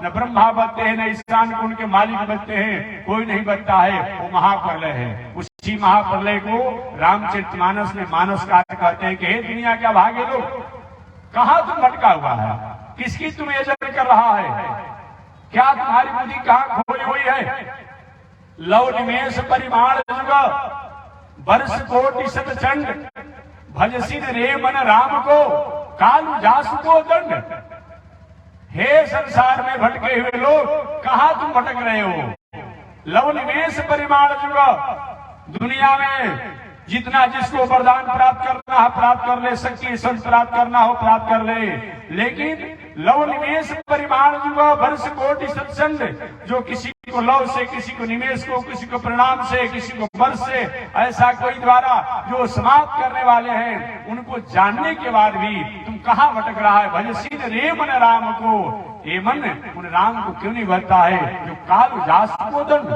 न ब्रह्मा बचते हैं, न ईशान कुंड के मालिक बचते हैं, कोई नहीं बचता है। वो महाप्रलय है। उसी महाप्रलय को रामचरितमानस में मानस काव्य कहते हैं कि हे दुनिया क्या भागे लोग, कहाँ तुम भटका हुआ है, किसकी तुम यजन कर रहा है, क्या तुम्हारी बुद्धि कहाँ खोई हुई है। लव निमेष परिमाण जुग वर्ष कोटि शत चंड भजसिन रे मन राम को कालु जासु को दंड। हे संसार में भटके हुए लोग, कहाँ तुम भटक रहे हो। लव निमेष परिमाण जुग, दुनिया में जितना जिसको वरदान प्राप्त करना है प्राप्त कर ले, शक्ति संत प्राप्त करना हो प्राप्त कर ले, लेकिन लव निमेष परिमाण जुगा वर्ष कोटि सत्संग। जो किसी को लव से, किसी को निमेष को, किसी को प्रणाम से, किसी को वर्ष से, ऐसा कोई द्वारा जो समाप्त करने वाले हैं, उनको जानने के बाद भी तुम कहाँ भटक रहा है। भजसिन रे मन राम को, ये मन उन राम को क्यों नहीं भरता है। जो काल जास को दंड,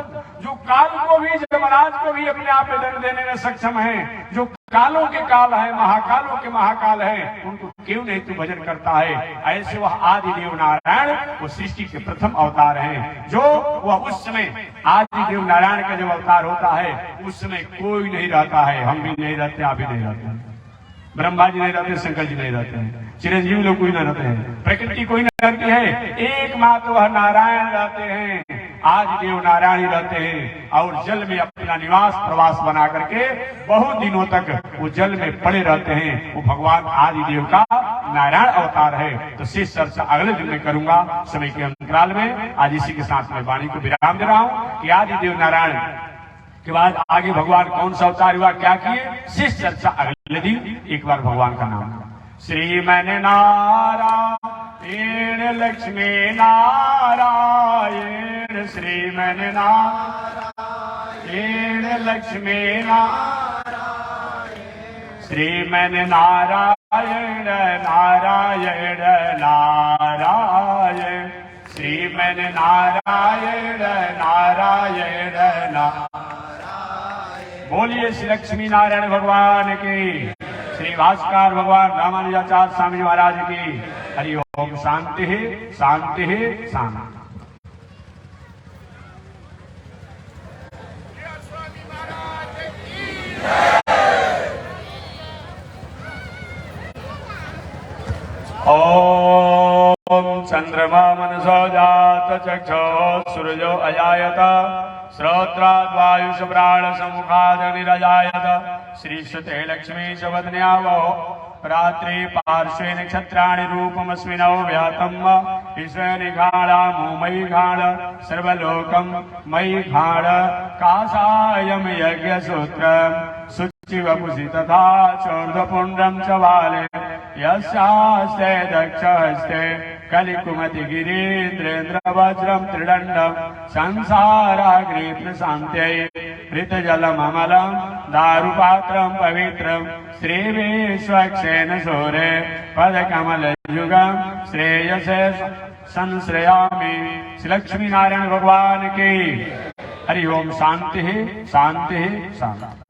जो काल को भी, जमराज को भी अपने आप में दंड देने में सक्षम है, जो कालों के काल है, महाकालों के महाकाल है, उनको क्यों नहीं तू भजन करता है। ऐसे वह आदि देव नारायण, वो सृष्टि के प्रथम अवतार हैं। जो वह उस समय आदि देव नारायण का जब अवतार होता है, उस समय कोई नहीं रहता है। हम भी नहीं रहते, आप भी नहीं रहते, ब्रह्मा जी नहीं रहते, शंकर जी नहीं रहते हैं, चिरंजीवी लोग कोई न रहते हैं, प्रकृति कोई न रहती है। एकमात्र वह नारायण रहते हैं, आदि देव नारायण ही रहते हैं। और जल में अपना निवास प्रवास बना करके बहुत दिनों तक वो जल में पड़े रहते हैं। वो भगवान आदि देव का नारायण अवतार है। तो शेष चर्चा अगले दिन में करूंगा, समय के अंतराल में। आज इसी के साथ में वाणी को विराम दे रहा हूँ कि आदि देव नारायण के बाद आगे भगवान कौन सा अवतार हुआ, क्या किए, शेष चर्चा अगले दिन। एक बार भगवान का नाम, श्रीमन नारायण लक्ष्मी नारायण, श्रीमन नारायण लक्ष्मी नारायण, श्रीमन नारायण नारायण नारायण, श्रीमन नारायण नारायण नारायण। बोलिए श्री लक्ष्मी नारायण भगवान की, श्री भास्कर भगवान रामानुजाचार्य स्वामी महाराज की। हरि ओम। शांति शांति शांति। ओम चंद्रमा मनसो जात चक्षो सूर्यो अजायत, श्रोत्राद् वायुष प्राण समुखाद् निरजायत, श्रीश्रुते लक्ष्मी शवदन्यावो रात्रि पार्श्वे नक्षत्राणि रूपमस्मिनौ व्यातम्, ईश्वरे निघाणामो मयि घाण सर्वलोकं मयि घाण, काषायं यज्ञसूत्रं शुचिवपुषि तथा चोर्ध्वपुण्ड्रं च बाले, यस्यास्ते दक्षहस्ते कलिकुमति गिरीन्द्रेन्द्र वज्रं त्रिदण्डं, संसाराग्रे प्रशान्त्यै हृतजलममलं दारुपात्रं पवित्रं, श्रीविश्वक्सेन सूरे पदकमलयुगं श्रेयसे संश्रयामि। श्री लक्ष्मी नारायण भगवान की। हरि ओम। शांति शांति शांति।